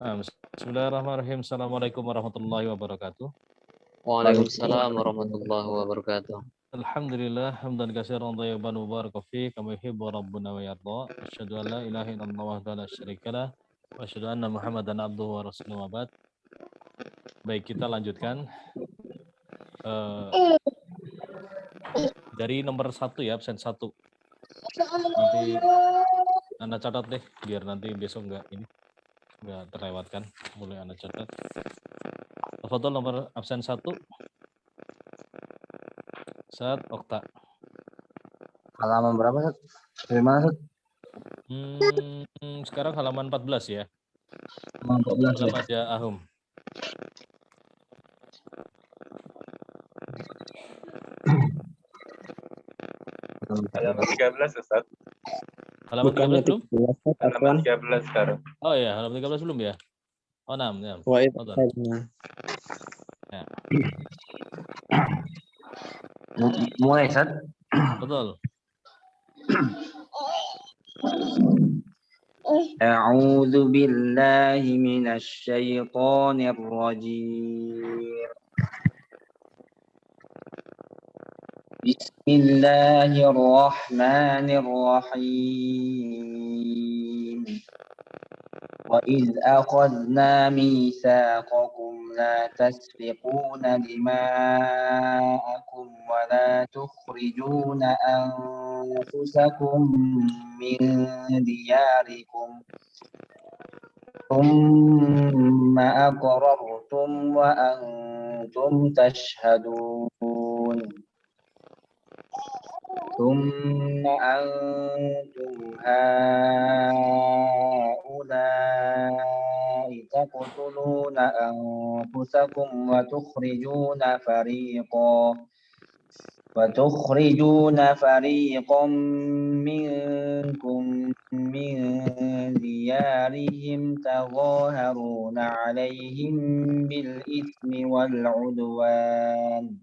Bismillahirrahmanirrahim. Assalamualaikum warahmatullahi wabarakatuh. Waalaikumsalam warahmatullahi wabarakatuh. Alhamdulillah hamdan katsiran thayyiban mubarakan fi kama yuhibbu rabbuna wa yarda. Asyhadu an la ilaha illallah wahdahu la syarikalah wa asyhadu anna Muhammadan abduhu wa rasuluhu wa ba'd. Baik, kita lanjutkan dari nomor 1 ya, absen 1. Nanti Anda catat deh biar nanti besok enggak terlewatkan. Boleh Anda catat. Foto nomor absen 1. Saat Okta. Halaman berapa, Sat? Dari mana, Sat? Sekarang halaman 14 ya. Halaman 14 Bersama aja Ahum. Halaman 13, Ustaz. Halaman 13 belum? Halaman 13 sekarang. Oh ya, halaman 13 belum ya? Oh, 6 ya. Ya. Mulai, Sat? Betul. A'udzu billahi minasy syaithanir rajim. Bismillahirrahmanirrahim. Wa idz akhadna mitsaqakum la tasfiquna dima'akum wa la tukhrijuna anfusakum min diyarikum thumma aqrartum wa antum tashhadun thumma antum haula'i taqtuluna anfusakum wa tukhrijuna fariqan minkum min diyarihim tadhaharuna 'alaihim bil itsmi wal 'udwan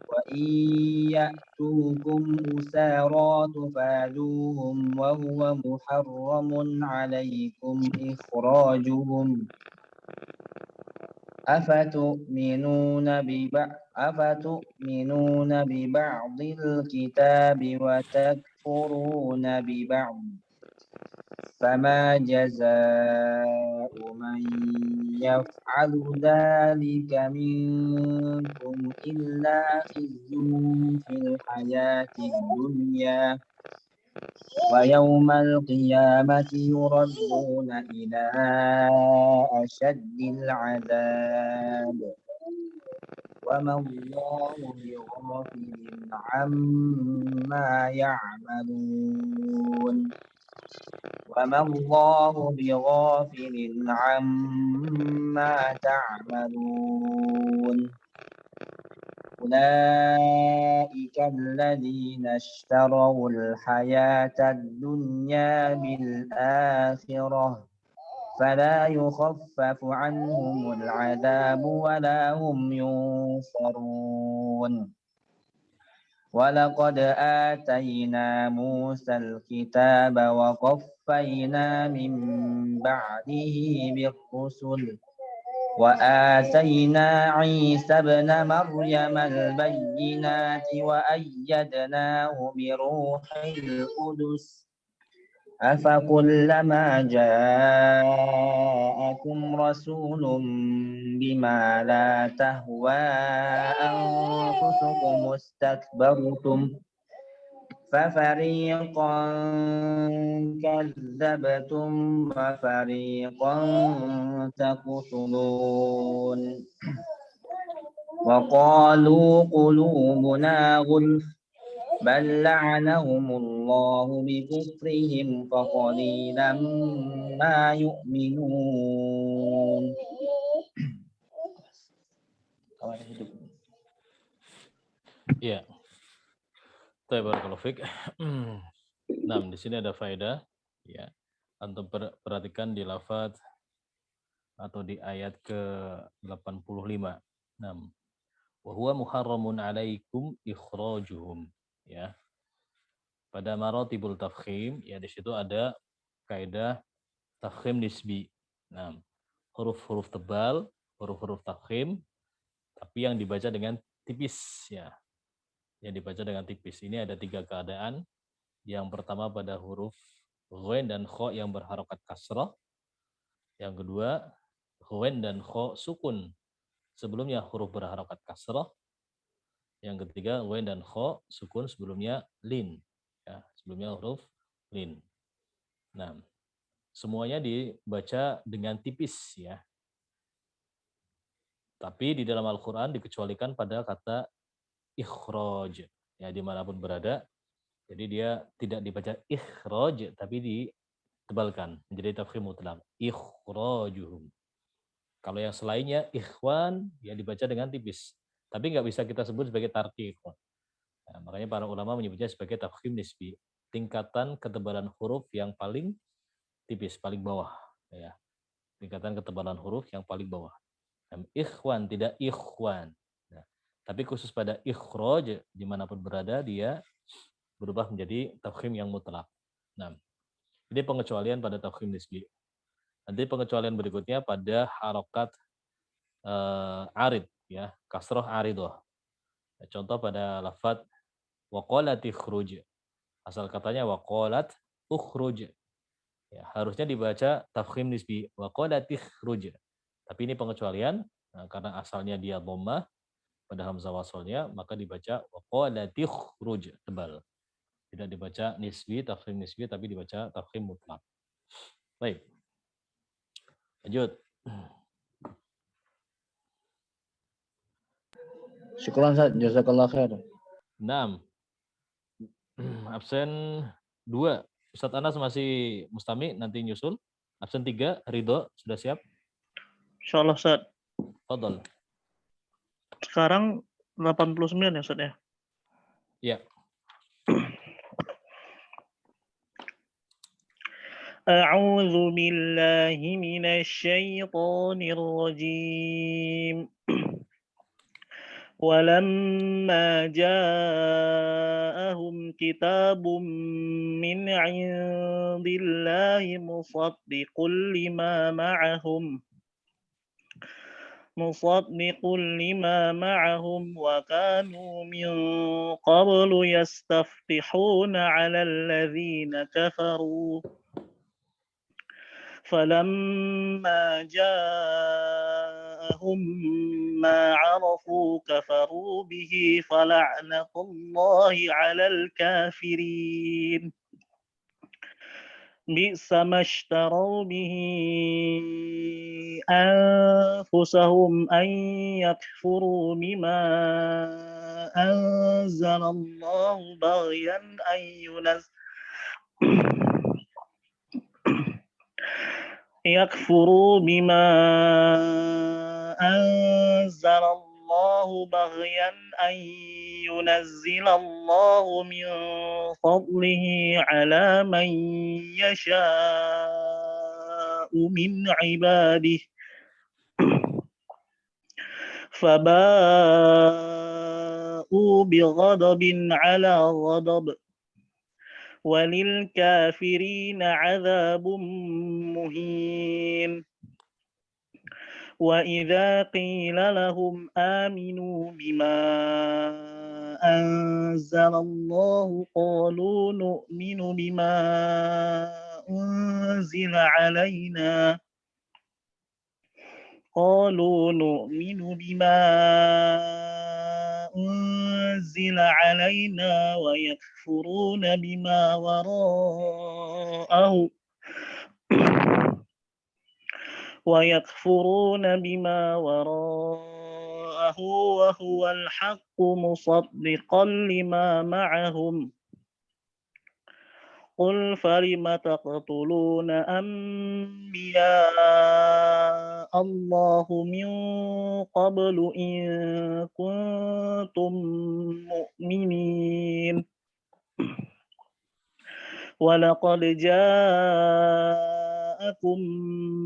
wa iyyatukum usara tufaduhum wa huwa muharramun 'alaikum ikhrajuhum afatu'minuna biba'dil kitabi wa takfuruna biba'd fama jazaa'u man yaf'alu dhalika minkum illa khizyun fil hayatid dunya wa yawmal qiyamati yuradduna ila asyaddil 'adzab wa ma Allahu bighafilin 'amma ya'malun wa ma Allahu bighafilin 'amma ta'malun أولئك الذين اشتروا الحياة الدنيا بالآخرة فلا يخفف عنهم العذاب ولا هم ينصرون ولقد آتينا موسى الكتاب وقفينا من بعده بالرسل وآتينا عيسى ابن مريم البينات وأيدناه بروح القدس أفكلما جاءكم رسول بما لا تهوى أنفسكم استكبرتم ففريقا كذبتم وفريقا تقتلون وقالوا قلوبنا غلف بل لعنهم الله بكفرهم فقليلا ما يؤمنون. Iya. Barakallahu fiik. Nah, di sini ada faedah ya. Antum perhatikan di lafaz atau di ayat ke-85. Nah, wa huwa muharramun 'alaikum ikhrajuhum ya. Pada maratibul tafkhim ya di situ ada kaidah tafkhim nisbi. Nah, huruf-huruf tebal, huruf-huruf tafkhim, tapi yang dibaca dengan tipis ya. Yang dibaca dengan tipis. Ini ada 3 keadaan. Yang pertama pada huruf ghain dan kha yang berharokat kasrah. Yang kedua, ghain dan kha sukun. Sebelumnya huruf berharokat kasrah. Yang ketiga, ghain dan kha sukun sebelumnya lin. Ya, sebelumnya huruf lin. Nah, semuanya dibaca dengan tipis ya. Tapi di dalam Al-Quran dikecualikan pada kata ikhraj. Ya, dimanapun berada. Jadi dia tidak dibaca ikhraj, tapi ditebalkan. Menjadi tafkhim mutlaq. Ikhrajuhum. Kalau yang selainnya, ikhwan, ya dibaca dengan tipis. Tapi nggak bisa kita sebut sebagai tarqiq. Nah, makanya para ulama menyebutnya sebagai tafkhim nisbi. Tingkatan ketebalan huruf yang paling tipis, paling bawah. Ya. Tingkatan ketebalan huruf yang paling bawah. Ikhwan, tidak ikhwan. Nah, tapi khusus pada ikhraj, dimanapun berada, dia berubah menjadi tafkhim yang mutlak. Nah, ini pengecualian pada tafkhim nisbi. Nanti pengecualian berikutnya pada harokat arid, ya, kasroh aridoh. Contoh pada lafadz waqalat ikhruj. Asal katanya waqalat ukhruj. Ya, harusnya dibaca tafkhim nisbi waqalat ikhruj. Tapi ini pengecualian karena asalnya dia dhammah pada hamzah wasalnya, maka dibaca waqalat ikhruj, tebal. Tidak dibaca nisbi, tafkhim nisbi, tapi dibaca tafkhim mutlak. Baik. Lanjut. Syukran Ustaz, jazakallah khair. 6. Absen 2. Ustaz Anas masih mustami, nanti nyusul. Absen 3, Ridho, sudah siap? Insyaallah Ustaz. Fadhol. Sekarang 89 ya Ustaz ya? Ya. A'udzu billahi minasy syaithanir rajim. Walamma ja'ahum kitabun min 'indillahi musaddiqul lima ma'ahum وكانوا من قبل يستفتحون على الذين كفروا فلما جاءهم ما عرفوا كفروا به فلعنة الله على الكافرين بئس ما اشتروا به أنفسهم أن يكفروا بما أنزل الله بغيا أن يكفروا بما أنزل الله بغيا أن ينزل الله من فضله على من يشاء من عباده فباءوا بغضب على غضب وللكافرين عذاب مهين وإذا قيل لهم آمنوا بما أنزل الله قالوا نؤمن بما أنزل علينا ويكفرون بما وراءه وهو الحق مصدقا لما معهم قل فلم تقتلون أنبياء الله من قبل إن كنتم مؤمنين ولقد جاءكم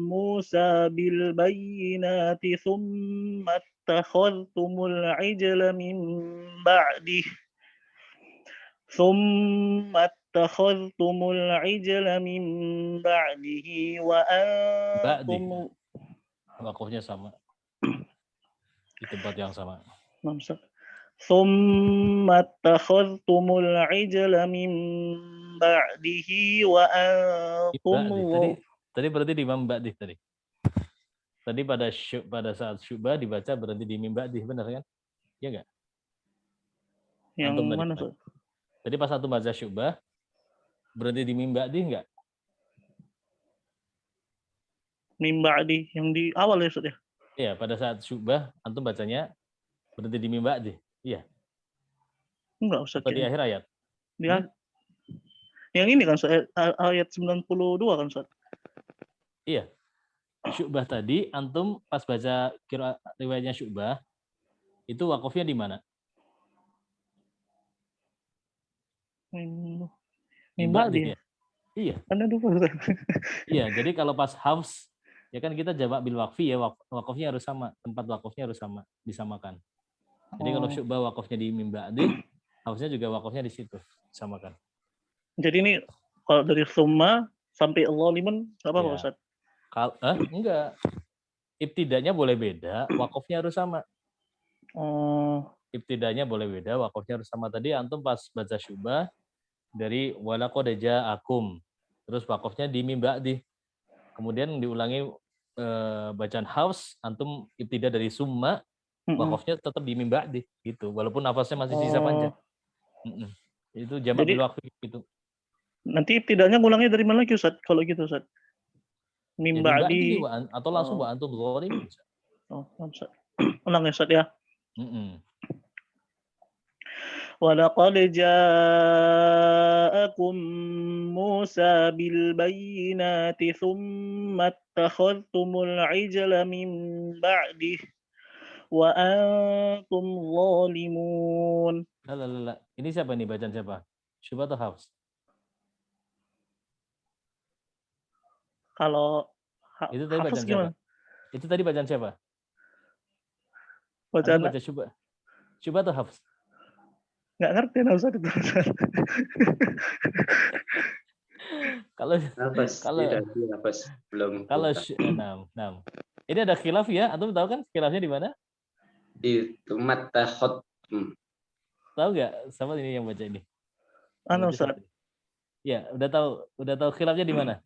موسى بالبينات ثم اتخذتم العجل من بعده اتخذتم العجل من بعده وأنتم Wakufnya sama. Di tempat yang sama. ثم اتخذتم العجل من بعده وأنتم Tadi berarti di mim ba'dih tadi. Tadi pada saat syubah dibaca berhenti di mim ba'dih, benar kan? Iya enggak? Yang Antum mana, tadi. Tadi pas antum baca syubah berhenti di mim ba'dih enggak? Mim ba'dih yang di awal ya, Ustaz ya? Iya, pada saat syubah antum bacanya berhenti di mim ba'dih. Iya. Enggak, Ustaz. Atau di akhir ayat? Yang ini kan ayat 92 kan, Ustaz? Iya. Syu'bah tadi antum pas baca riwayatnya Syu'bah itu wakofnya di mana? Mim ba'dih. Ya? Iya. Anda lupa, Ustaz. Iya, jadi kalau pas Hafs ya kan kita jamak bil wakfi ya, wakofnya harus sama, tempat wakofnya harus sama, disamakan. Jadi kalau Syu'bah wakofnya di mim ba'dih, Hafsnya juga wakofnya di situ, samakan. Jadi ini kalau dari summa sampai zalimun enggak apa-apa, Ustaz? Enggak. Ibtidanya boleh beda, wakofnya harus sama. Ibtidanya boleh beda, wakofnya harus sama. Tadi antum pas baca syubah dari walaqad ja'akum. Terus wakofnya di mim ba'dih. Kemudian diulangi bacaan Hafs, antum ibtida dari summa, wakofnya tetap di mim ba'dih gitu. Walaupun nafasnya masih sisa panjang. Itu jamak bil wakfi gitu. Nanti ibtidanya ngulangnya dari mana lagi, Ustaz? Kalau gitu, Ustaz? Mim ba'dih atau langsung wa antum dzalimun. Ustaz. Ulang ya, Ustaz ya. Walaqad ja'akum Musa bil bayyinati thumma attakhadhtumul ijla min ba'dih wa antum zalimun. La. Ini siapa nih, bacaan siapa? Syubah atau Hafs? Kalau itu tadi bacaan siapa? Itu tadi bacaan siapa? Bacaan baca syubah. Syubah atau Hafs? Nggak ngerti, Ustaz itu. Belum. Ini ada khilaf ya, antum tahu kan khilafnya di mana? Itu mattakhad. Tahu nggak? Sama ini yang baca ini. Ustaz. Ya, udah tahu khilafnya di mana?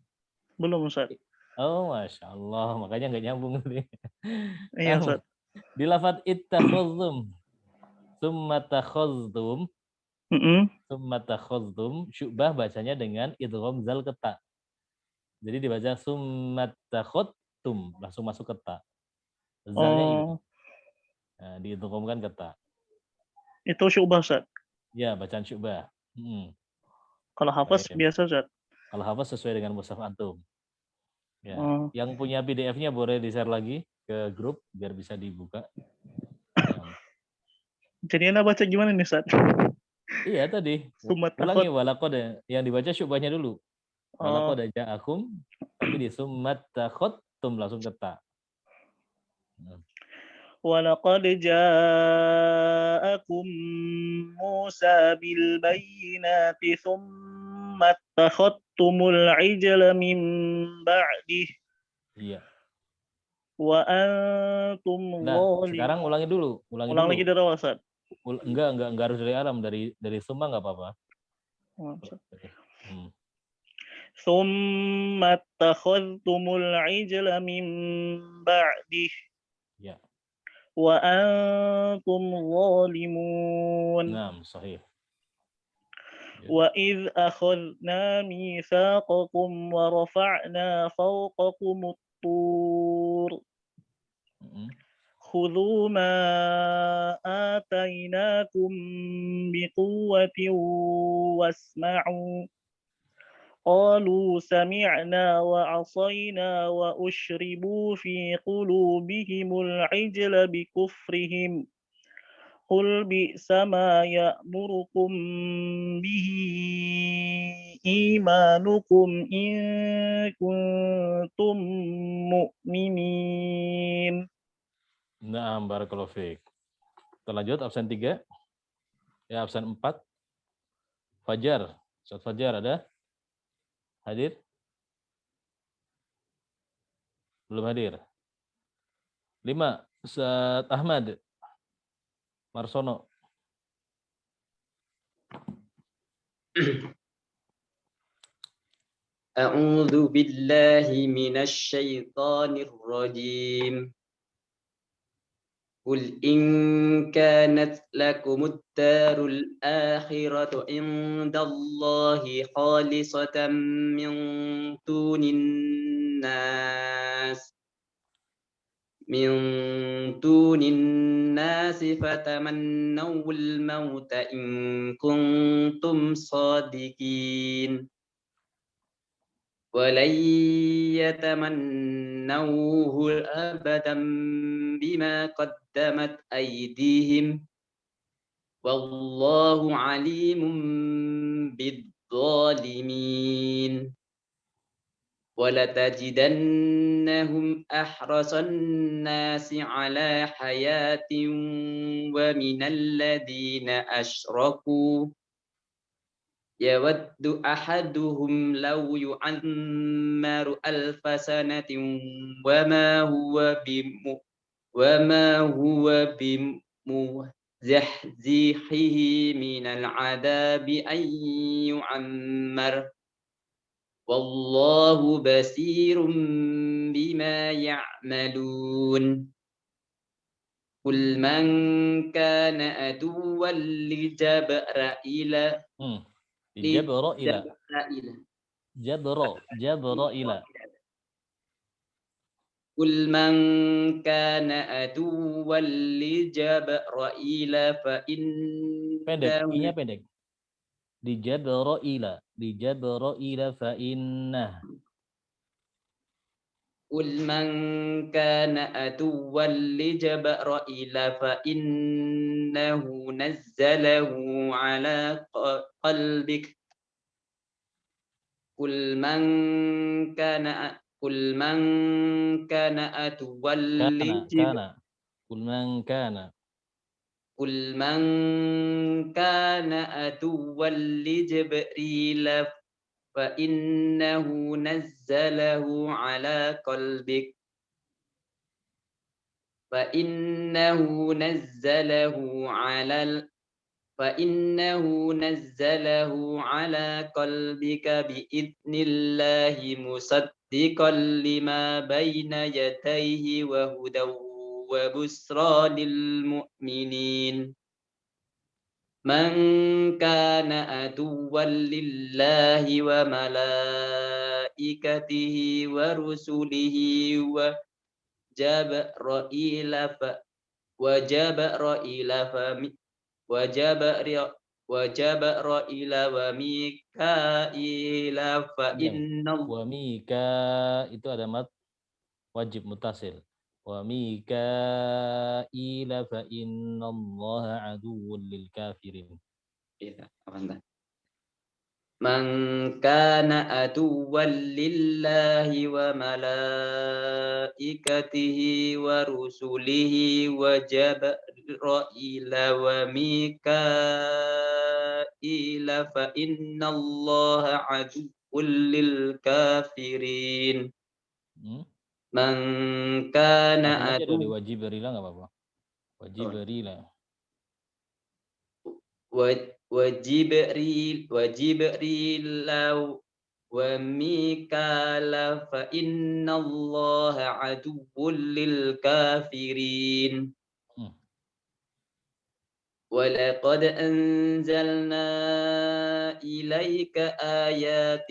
Belum, Ustaz. Oh, Masya Allah, makanya nggak nyambung nih. Iya, Ustaz. Di lafadz ittakhadhtum, summa takhadhtum, summa takhadhtum, syubah bacanya dengan idgham zal ke ta. Jadi dibaca summa takhadhtum, langsung masuk ke ta. Zalnya ini. Nah, diidghamkan ke ta. Itu syubah, Ustaz? Ya, bacaan syubah. Kalau hafaz biasa, Ustaz? Kalau hafaz sesuai dengan mushaf antum. Ya, yang punya PDF-nya boleh di-share lagi ke grup biar bisa dibuka. Jadi Anda baca gimana nih, Ustaz? Iya tadi. Ulangi walaqad, yang dibaca syubahnya dulu. Walaqad ja'akum, tapi di summat takhadtum langsung ke ta. Walaqad ja'akum Musa bil bayyinati thumma attakhadtumul ijla min ba'dih. Iya. Wa antum zalimun. Sekarang ulangi dulu. Ulang lagi dari awal, Ustaz. Enggak harus dari alam, dari summa enggak apa-apa. Tsumma attakhadhtumul ijla min ba'dih. Ya. Wa antum zalimun. Naam, sahih. Wa idh akhadna mitsaqakum wa rafa'na fawqakumut tur. Khudhu ma atainakum biquwwatin wasma'u. Qalu sami'na wa 'asayna wa ushribu fi qulubihimul 'ijla bikufrihim. Qul bi'sa ma ya'murukum bihi imanukum in kuntum mu'minin. Naam, barakallahu fiik. Kita lanjut absen 3. Ya, absen 4. Fajar. Ustaz Fajar ada? Hadir? Belum hadir. 5. Ustaz Ahmad Marsono. أعوذ بالله من الشيطان الرجيم قل إن كانت لكم الدار الآخرة عند الله خالصة من دون الناس فتمنوا الموت إن كنتم صادقين ولن يتمنوه أبدا بما قدمت أيديهم والله عليم بالظالمين ولتجدنهم أحرص الناس على حياة ومن الذين أشركوا يود أحدهم لو يعمر 1000 سنة وما هو بمزحزحه من العذاب أن يعمر والله بصير بما يعملون قل من كان عدوا لجبرائيل Jabra'ila. قل من كان عدوا لجبرائيل Pendek, i-nya pendek. Di Jabra'ila fa'innah. قل من كان عدوا لجبرائيل فإنه نزله على قلبك قل من كان عدوا لجبريل فإنه نزله على قلبك بإذن الله مصدقا لما بين يديه وهدى وبشرى للمؤمنين من كان عدوا لله وملائكته ورسله وجبرائيل وميكائيل فإن Wa mika itu ada mat wajib mutasil. Wa mikaila fa innallaha aduwwul lil kafirin. من كان عدوا لله وملائكته ورسله وجبرائيل وميكائيل فإن الله عدو للكافرين من كان Ada di wajibrila nggak apa-apa. Wajibrila. وجبريل وميكال فإن الله عدو للكافرين ولقد أنزلنا إليك آيات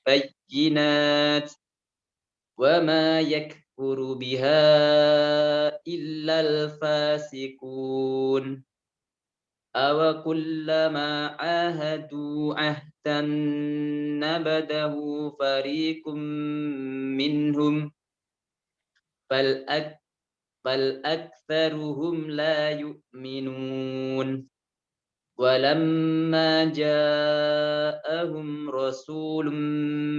بينات وما يكفر بها إلا الفاسقون أو كلما عاهدوا عهدا نبذه فريق منهم بل أكثرهم لا يؤمنون ولما جاءهم رسول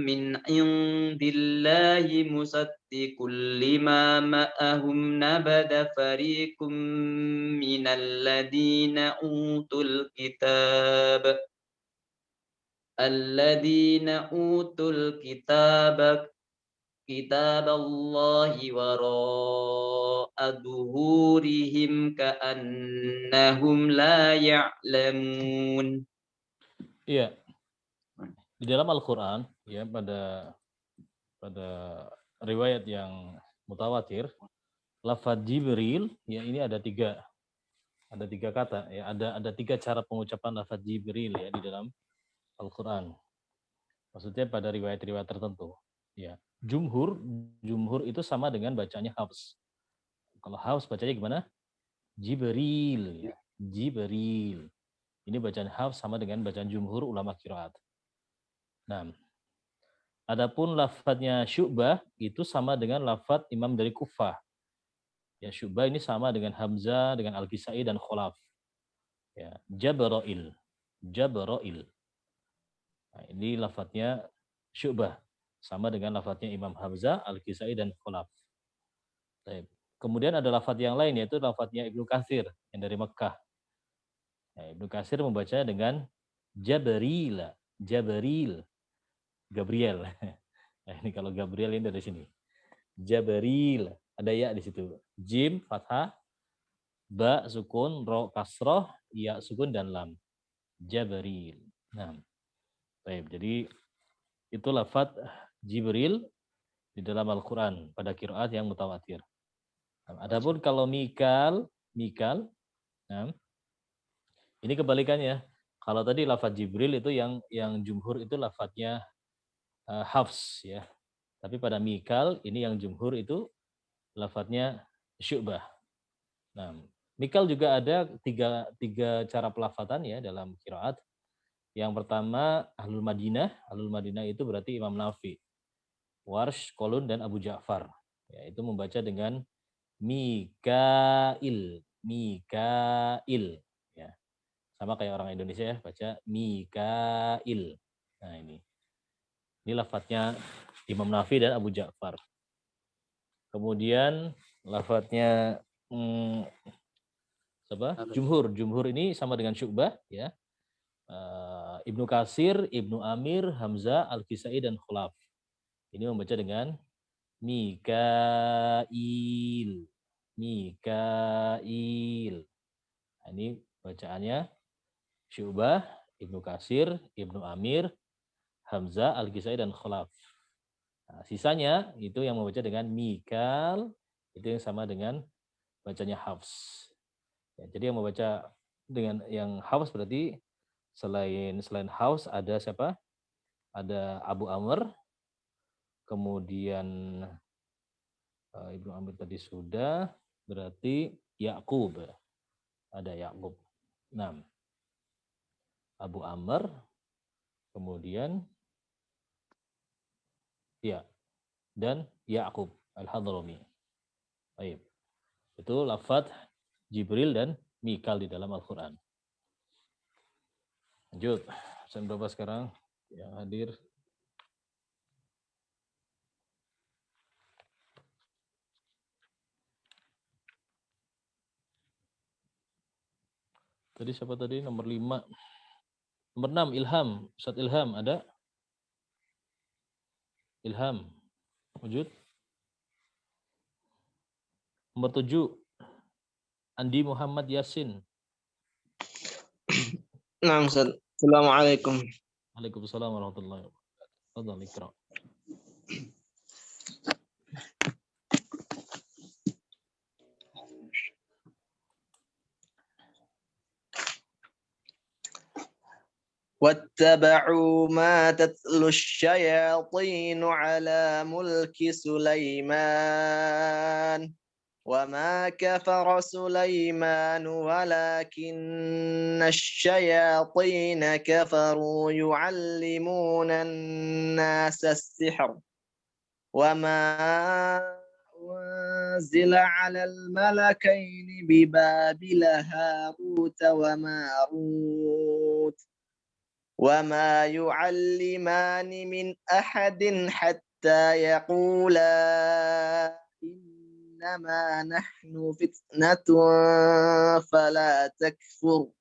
من عند الله مصدق لما معهم نبذ فريق من الذين أوتوا الكتاب alladzina utul kitaballahi wara'a duhurihim ka'annahum la ya'lamun. Iya. Di dalam Al-Qur'an ya pada riwayat yang mutawatir, lafaz Jibril ya ini ada tiga kata ya, ada tiga cara pengucapan lafaz Jibril ya di dalam Al-Qur'an. Maksudnya pada riwayat-riwayat tertentu ya. Jumhur itu sama dengan bacanya Hafs. Kalau Hafs bacanya gimana? Jibril ya. Jibril. Ini bacaan Hafs sama dengan bacaan jumhur ulama qiraat. Nah, adapun lafadznya Syu'bah itu sama dengan lafadz imam dari Kufah. Ya, Syu'bah ini sama dengan Hamzah, dengan Al-Kisai dan Khalaf. Ya, Jabrail. Jabrail. Nah, ini lafadznya Syu'bah sama dengan lafadznya Imam Hamzah, Al-Kisai dan Khalaf. Kemudian ada lafadz yang lain yaitu lafadznya Ibnu Katsir yang dari Mekah. Nah, Ibnu Katsir membacanya dengan Jabril. Jabril. Gabriel. Nah, ini kalau Gabriel ini dari sini. Jabril. Ada ya di situ. Jim fathah, ba sukun, ro kasroh, ya sukun dan lam. Jabril. Nah, baik. Jadi itu lafaz Jibril di dalam Al-Qur'an pada qiraat yang mutawatir. Nah, adapun kalau Mikal, nah, ini kebalikannya. Kalau tadi lafaz Jibril itu yang jumhur itu lafaznya Hafs ya. Tapi pada Mikal ini yang jumhur itu lafadznya Syu'bah. Nah, Mikal juga ada tiga cara pelafatan ya dalam qiraat. Yang pertama Ahlul Madinah. Ahlul Madinah itu berarti Imam Nafi, Warsh, Qalun dan Abu Ja'far. Ya, itu membaca dengan Mikail. Mikail ya. Sama kayak orang Indonesia ya, baca Mikail. Nah, ini lafadznya Imam Nafi dan Abu Ja'far. Kemudian lafadznya Jumhur. Jumhur ini sama dengan Syu'bah ya. Ibnu Katsir, Ibnu Amir, Hamzah, Al-Kisai dan Khalaf. Ini membaca dengan Mikail. Mikail. Nah, ini bacaannya Syu'bah, Ibnu Katsir, Ibnu Amir, Hamzah, Al-Kisai dan Khalaf. Nah, sisanya itu yang membaca dengan Mikal, itu yang sama dengan bacanya Hafs. Ya, jadi yang membaca dengan yang Hafs berarti selain Hafs ada siapa? Ada Abu Amr, kemudian Ibnu Amir tadi sudah, berarti Ya'qub. Ada Ya'qub. 6. Abu Amr, kemudian ya, dan Ya'qub Al-Hadrami. Baik. Itu lafadz Jibril dan Mikal di dalam Al-Quran. Lanjut. Jam berapa sekarang yang hadir? Tadi siapa tadi? Nomor 5. Nomor 6, Ilham. Ustaz Ilham, ada? Ilham. Wujud? Nomor 7, Andi Muhammad Yasin. Nah, Ustaz. Assalamualaikum. Waalaikumsalam warahmatullahi wabarakatuh. Fadhal Iqra. واتبعوا ما تتلو الشياطين على ملك سليمان وما كفر سليمان ولكن الشياطين كفروا يعلمون الناس السحر وما أنزل على الملكين ببابل هاروت وماروت وما يعلمان من أحد حتى يقولا إنما نحن فتنة فلا تكفر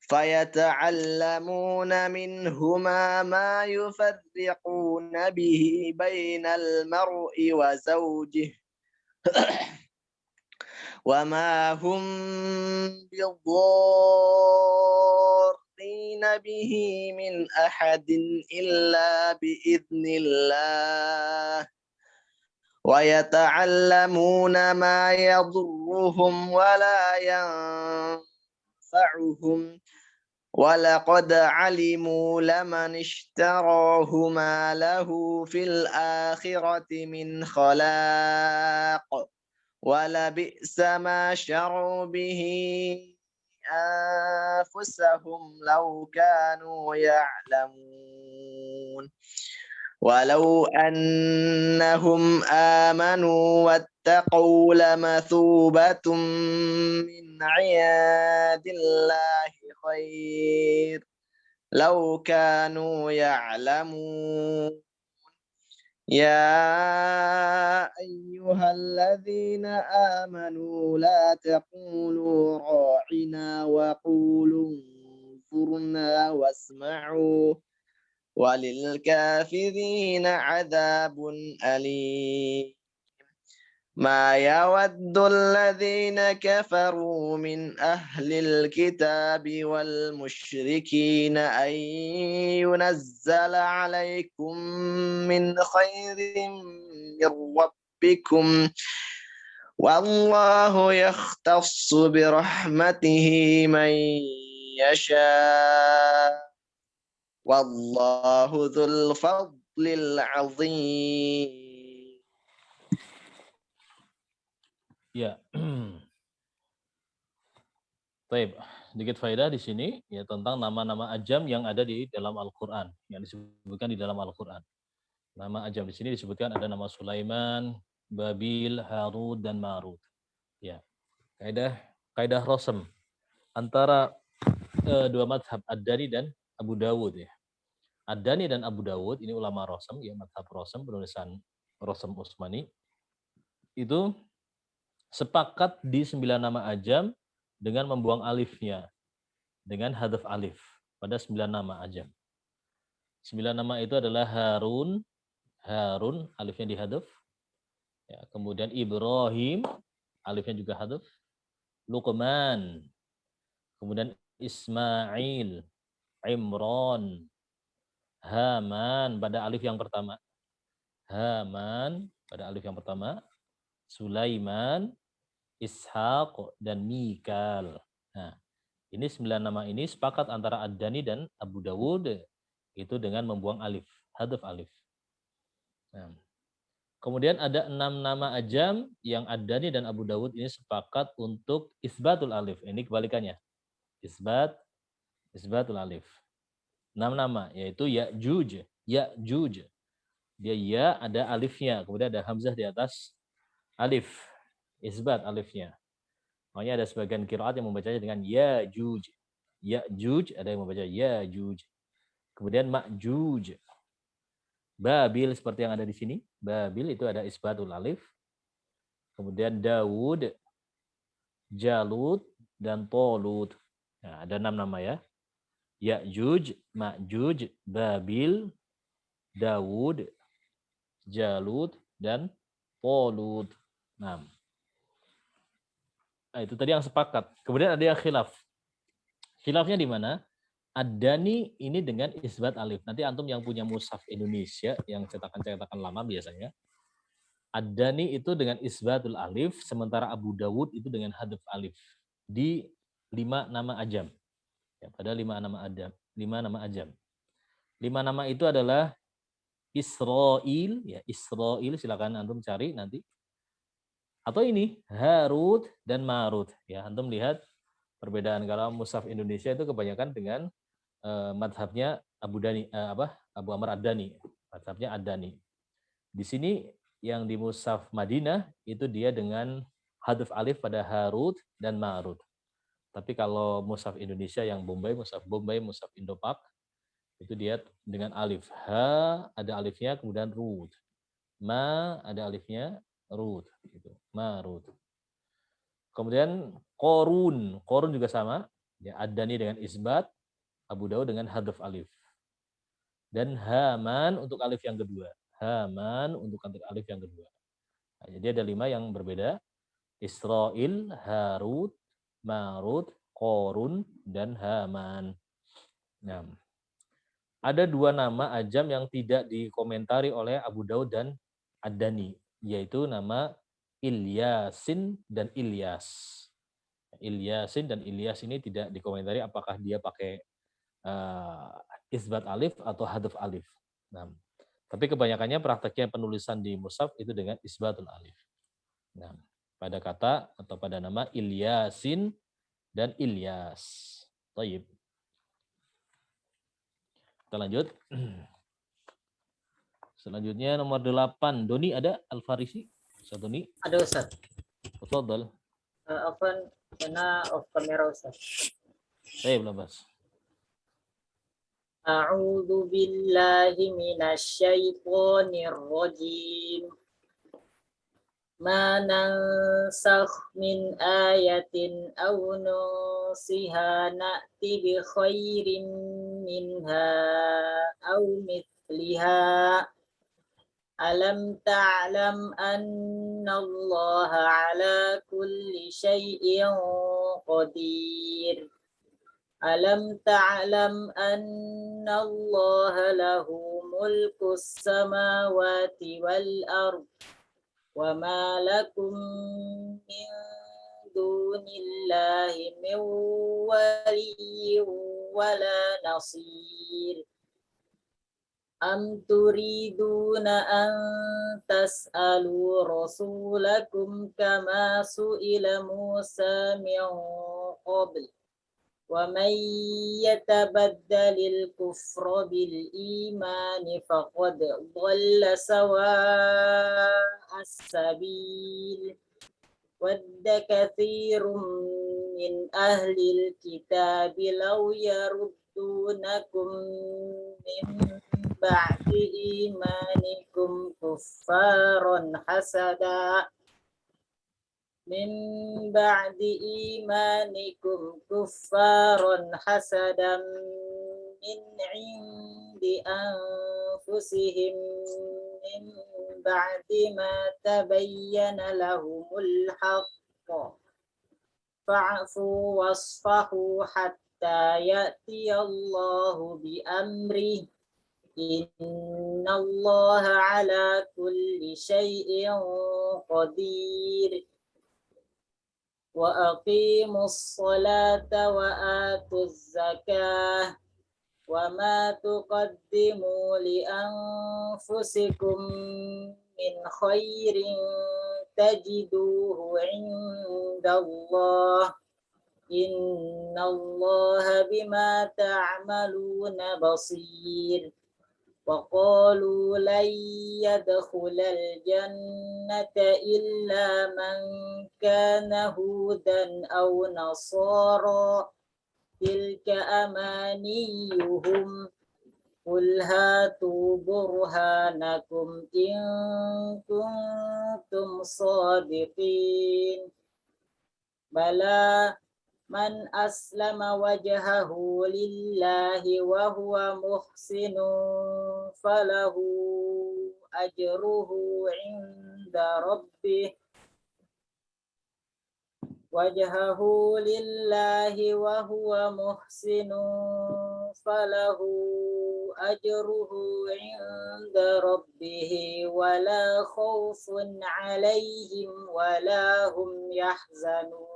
فيتعلمون منهما ما يفرقون به بين المرء وزوجه وما هم بضارين به من أحد إلا بإذن الله ويتعلمون ما يضرهم ولا ينفعهم ولقد علموا لمن اشتراه ما له في الآخرة من خلاق ولبئس ما شروا به أنفسهم لو كانوا يعلمون ولو أنهم آمنوا واتقوا لمثوبة من عند الله خير لو كانوا يعلمون يا أيها الذين آمنوا لا تقولوا راعنا وقولوا انظرنا واسمعوا وللكافرين عذاب أليم ما يود الذين كفروا من أهل الكتاب والمشركين أن ينزل عليكم من خير من ربكم والله يختص برحمته من يشاء والله ذو الفضل العظيم. Ya. Baik, sedikit faedah di sini ya tentang nama-nama ajam yang ada di dalam Al-Qur'an, yang disebutkan di dalam Al-Qur'an. Nama ajam di sini disebutkan ada nama Sulaiman, Babil, Harut dan Marut. Ya. Kaidah Rosem antara dua mazhab Ad-Dani dan Abu Dawud ya. Ad-Dani dan Abu Dawud ini ulama Rosem ya, mazhab Rosem penulisan Rosem Utsmani itu sepakat di 9 nama ajam dengan membuang alifnya dengan hadaf alif pada 9 nama ajam. 9 nama itu adalah Harun, alifnya dihadaf. Ya, kemudian Ibrahim, alifnya juga hadaf. Luqman, kemudian Ismail, Imran, Haman pada alif yang pertama. Sulaiman, Ishaq dan Mikal. Nah, ini 9 nama ini sepakat antara Ad-Dani dan Abu Dawud itu dengan membuang alif, hadaf alif. Nah, kemudian ada 6 nama ajam yang Ad-Dani dan Abu Dawud ini sepakat untuk isbatul alif. Ini kebalikannya. Isbatul alif. 6 nama yaitu Ya'juj. Dia ya ada alifnya, kemudian ada hamzah di atas alif. Isbat alifnya. Makanya ada sebagian qiraat yang membacanya dengan Ya'juj. Ya'juj, ada yang membaca Ya'juj. Kemudian Ma'juj. Babil seperti yang ada di sini. Babil itu ada isbatul alif. Kemudian Dawud, Jalut, dan Tolut. Nah, ada 6 nama ya. Ya'juj, Ma'juj, Babil, Dawud, Jalut, dan Tolut. 6. Nah, itu tadi yang sepakat. Kemudian ada yang khilaf. Khilafnya di mana? Ad-Dani ini dengan isbat alif. Nanti antum yang punya mushaf Indonesia, yang cetakan-cetakan lama biasanya, Ad-Dani itu dengan isbatul alif, sementara Abu Dawud itu dengan hadaf alif. Di 5 nama ajam. Ya, pada 5 nama ajam. 5 nama ajam. 5 nama itu adalah Israil, ya Israil, silakan antum cari nanti. Atau ini Harut dan Marut. Ya, antum lihat perbedaan kalau mushaf Indonesia itu kebanyakan dengan madhabnya Abu Amr Ad-Dani. Madhabnya Ad-Dani. Di sini yang di mushaf Madinah itu dia dengan hadaf alif pada Harut dan Marut. Tapi kalau mushaf Indonesia yang mushaf Bombay, mushaf Indopak itu dia dengan alif. Ha ada alifnya, kemudian Rut. Ma ada alifnya, Rut. Gitu. Marut. Kemudian Korun juga sama. Ya, Ad-Dani dengan isbat, Abu Daud dengan hadaf alif. Dan Haman untuk alif yang kedua. Haman untuk alif yang kedua. Nah, jadi ada 5 yang berbeda. Israil, Harut, Marut, Korun, dan Haman. Nah, ada 2 nama ajam yang tidak dikomentari oleh Abu Daud dan Ad-Dani, yaitu nama Ilyasin dan Ilyas. Ilyasin dan Ilyas ini tidak dikomentari apakah dia pakai isbat alif atau hadaf alif. Nah, tapi kebanyakannya prakteknya penulisan di mushaf itu dengan isbatul alif. Nah, pada kata atau pada nama Ilyasin dan Ilyas. Taib. Kita lanjut. Selanjutnya nomor 8. Doni ada? Al-Farisi? Ustaz Doni? Ada Ustaz. Tafadhal. Afwan, karena off kamera Ustaz. Baik, Labas. A'udzu billahi minasyaitonir rajim. Ma nansakh min ayatin aw nusiha na'ti bi khairin minha aw mithliha. Alam ta'lam anna Allah ala kulli syai'in qadir. Alam ta'lam anna Allah lahu mulkus samawati wal ard wa ma lakum min dunillahi min waliyyin wala nasir. Am turiduna an tas'alu rasulakum kama su'ila Musa min qabl. Wa man yatabaddalil kufra bil imani faqad dhalla sawa'as sabil. Wadda katsirum min ahlil kitabi law yaruddunakum min ba'di imanikum kuffaran hasada min ba'di imanikum kuffaran hasadan min 'indi anfusihim min ba'di ma tabayyana lahumul haqq fa'fu wasfahu hatta ya'tiyallahu bi amrihi. Innallaha ala kulli syai'in qadir. Wa aqimus salata wa atuz zakah. Wa ma tuqaddimu li anfusikum min khairin tajiduhu indallah. Innallaha bima ta'maluna basir. وقالوا لن يدخل الجنة إلا من كان هودا أو نصارى تلك أمانيهم قل هاتوا برهانكم إن كنتم صادقين بلى من أسلم وجهه لله وهو محسن فله أجره عند ربه وجهه لله وهو محسن فله أجره عند ربه ولا خوف عليهم ولا هم يحزنون.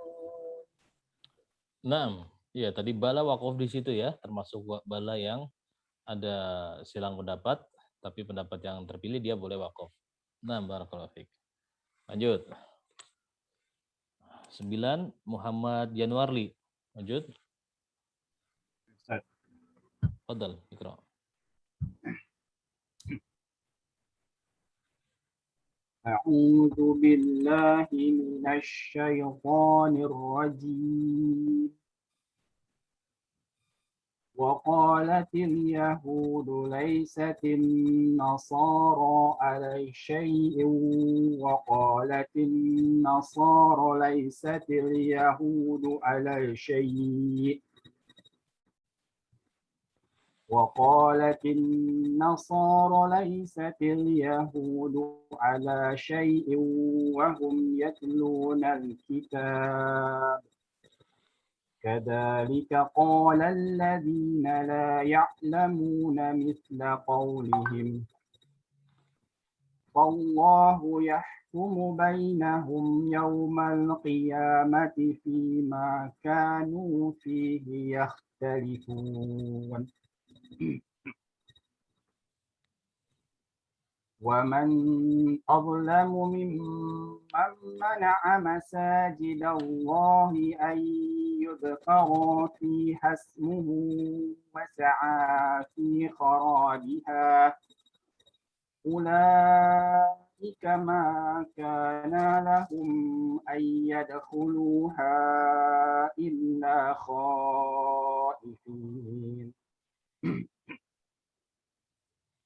Nah, ya tadi bala wakaf di situ ya, termasuk bala yang ada silang pendapat, tapi pendapat yang terpilih dia boleh wakaf. Nah, barakallahu fiik. Lanjut. 9 Muhammad Januarli. Lanjut. Fadal, ikra. أعوذ بالله من الشيطان الرجيم وقالت اليهود ليست النصارى على شيء وقالت النصارى ليست اليهود على شيء وقالت النصارى ليست اليهود على شيء وهم يتلون الكتاب كذلك قال الذين لا يعلمون مثل قولهم فالله يحكم بينهم يوم القيامة فيما كانوا فيه يختلفون ومن أظلم ممن منع مساجد الله أن يذكر فيها اسمه وسعى في خرابها أولئك ما كان لهم أن يدخلوها إلا خائفين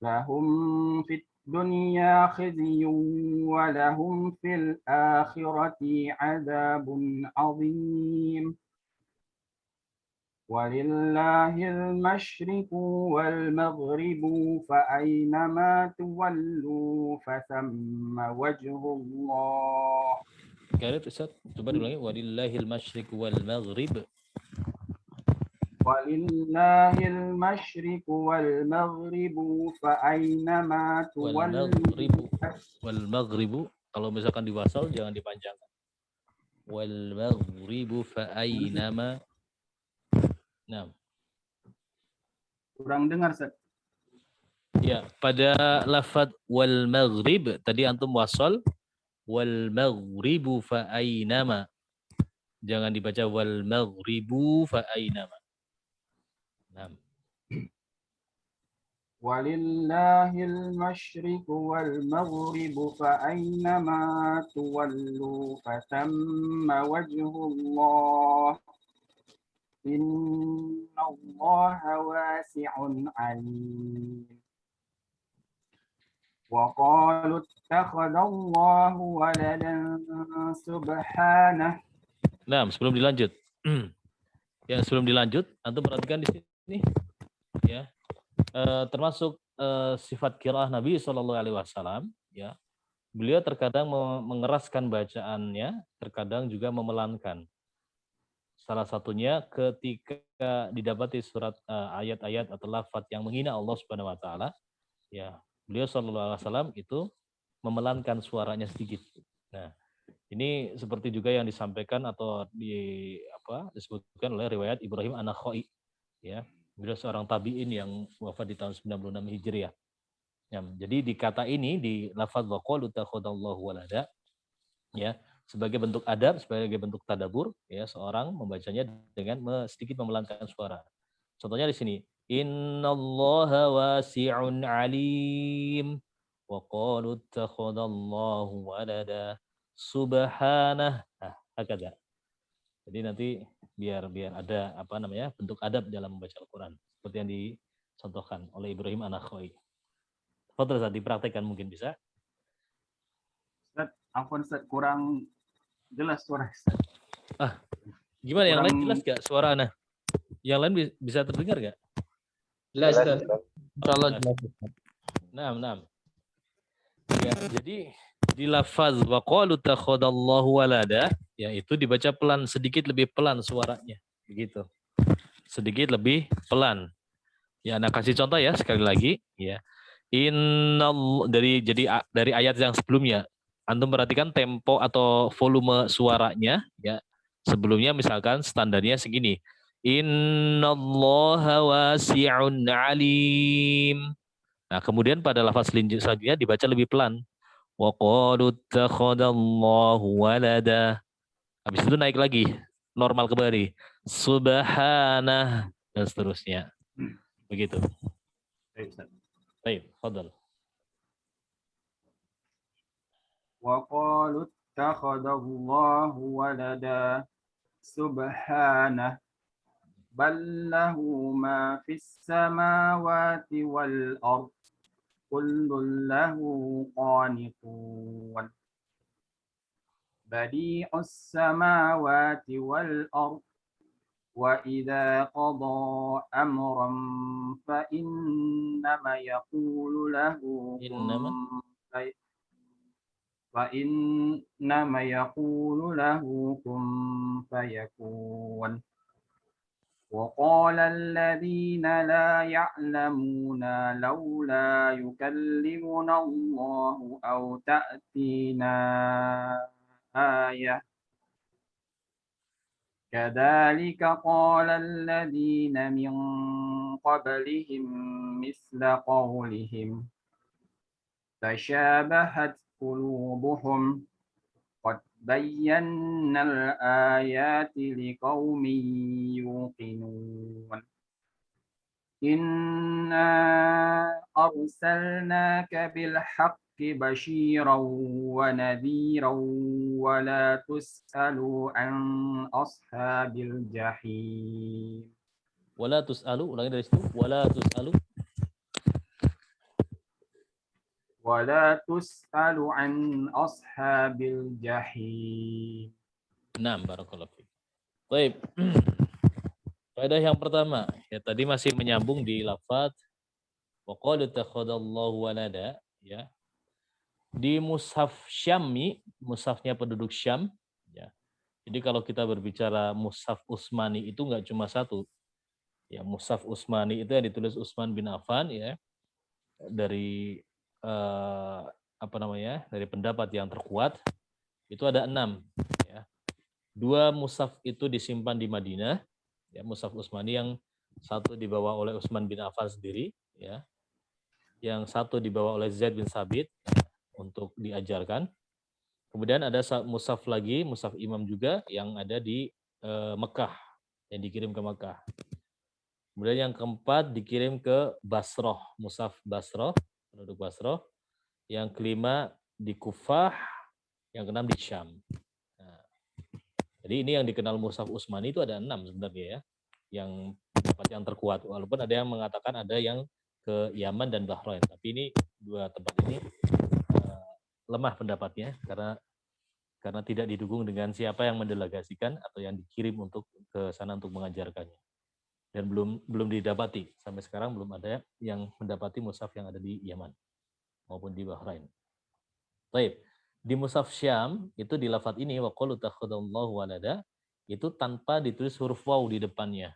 لهم في الدنيا خزي ولهم في الآخرة عذاب عظيم ولله المشرق والمغرب فأينما تولوا فثم وجه الله. Garis Ustaz, coba diulangi. Walillahil masyriq wal maghrib. ولله المشرق والمغرب فأينما تولوا. Wal maghribu. Kalau misalkan diwasal jangan dipanjangkan. Wal maghribu fa aynama. Nah. Kurang dengar, Ustaz. Ya, pada lafaz wal maghrib tadi antum wasal wal maghribu fa aynama. Jangan dibaca wal maghribu fa aynama. Nah. ولله المشرق والمغرب فأينما تولوا فثم وجه الله إن الله واسع عليم وقالوا اتخذ الله ولدا سبحانه. Nah, sebelum dilanjut. Ya, sebelum dilanjut, antum perhatikan di sini ya. Termasuk sifat qiraah Nabi SAW, ya, beliau terkadang mengeraskan bacaannya, terkadang juga memelankan. Salah satunya ketika didapati surat ayat-ayat atau lafaz yang menghina Allah Subhanahu Wa Taala, ya, beliau SAW itu memelankan suaranya sedikit. Nah, ini seperti juga yang disampaikan atau disebutkan oleh riwayat Ibrahim An-Nakhai, ya. Beliau seorang tabi'in yang wafat di tahun 96 Hijriah. Ya, jadi di kata ini di lafaz wa qalu takhadallahu walada, ya, sebagai bentuk adab, sebagai bentuk tadabbur, ya, seorang membacanya dengan sedikit memelankan suara. Contohnya di sini, innallaha wasi'un alim wa qalu takhadallahu walada subhanah. Nah, hakada. Jadi nanti biar ada bentuk adab dalam membaca Al-Quran seperti yang dicontohkan oleh Ibrahim An-Nakhai. Fadhil Ustaz, dipraktekkan mungkin bisa. Ustaz, ampun Ustaz, kurang jelas suara Ustaz. Gimana kurang... yang lain jelas gak suara Ana? Yang lain bisa terdengar gak? Jelas Ustaz. Insyaallah jelas. Nah. Ya, jadi di lafaz wa qalu takhadallahu walada, ya, itu dibaca pelan, sedikit lebih pelan suaranya, begitu. Sedikit lebih pelan. Ya, Ana kasih contoh ya sekali lagi, ya. Dari ayat yang sebelumnya, antum perhatikan tempo atau volume suaranya, ya. Sebelumnya misalkan standarnya segini. Innallaha wasi'un alim. Nah, kemudian pada lafaz selanjutnya dibaca lebih pelan. Wa qalu takhadallahu walada. Habis itu naik lagi, normal kembali. Subhanah dan seterusnya. Begitu. Baik, fadhal. Wa qalu takhadallahu walada subhanah bal lahu ma fis samawati wal ardh kullun lahu qanitun badi'us samawati wal ardh وإذا قضى أمرا فإنما يقول له كن فيكون. وقال الذين لا يعلمون لولا يكلمنا الله أو تأتينا آية كذلك قال الذين من قبلهم مثل قولهم تشابهت قلوبهم قد بينا الآيات لقوم يوقنون. إنا أرسلناك بالحق بشيرا ونذيرا ولا تسأل عن أصحاب الجحيم. Wala tus'alu, ulangi dari situ. Wala tus'alu. Wala tus'alu an ashabil jahim. Nah, barakallahu fiik. Baik. Faedah yang pertama, ya tadi masih menyambung di lafaz wa qalu takhadallahu walada, ya. Di mushaf Syami, mushafnya penduduk Syam, ya. Jadi kalau kita berbicara mushaf Utsmani itu enggak cuma satu. Ya, mushaf Utsmani itu yang ditulis Utsman bin Affan, ya. Dari dari pendapat yang terkuat itu ada 6, ya. 2 mushaf itu disimpan di Madinah, ya, mushaf Utsmani, yang satu dibawa oleh Utsman bin Affan sendiri, ya. Yang satu dibawa oleh Zaid bin Sabit, ya, untuk diajarkan. Kemudian ada mushaf lagi, mushaf Imam juga yang ada di Mekah, yang dikirim ke Mekah. Kemudian yang keempat dikirim ke Basrah, mushaf Basrah, penduduk Basrah. Yang kelima di Kufah, yang keenam di Syam. Nah, jadi ini yang dikenal mushaf Utsmani itu ada 6 sebenarnya, ya, yang tempat yang terkuat. Walaupun ada yang mengatakan ada yang ke Yaman dan Bahrain, tapi ini 2 tempat ini lemah pendapatnya karena tidak didukung dengan siapa yang mendelegasikan atau yang dikirim untuk ke sana untuk mengajarkannya. Dan belum didapati sampai sekarang, belum ada yang mendapati mushaf yang ada di Yaman maupun di Bahrain. Baik, di mushaf Syam itu di lafaz ini wa qalu takhadallahu walada itu tanpa ditulis huruf waw di depannya.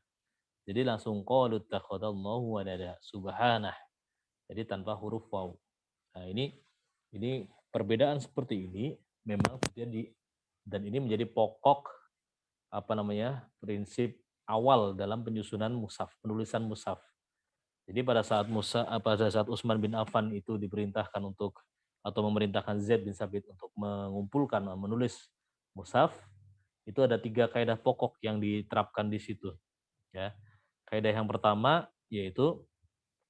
Jadi langsung qalu takhadallahu walada subhanah. Jadi tanpa huruf waw. Nah, ini perbedaan seperti ini memang terjadi, dan ini menjadi pokok prinsip awal dalam penyusunan mushaf, penulisan mushaf. Jadi pada saat Utsman bin Affan itu diperintahkan atau memerintahkan Zaid bin Sabit untuk mengumpulkan, menulis mushaf, itu ada 3 kaidah pokok yang diterapkan di situ, ya. Kaidah yang pertama yaitu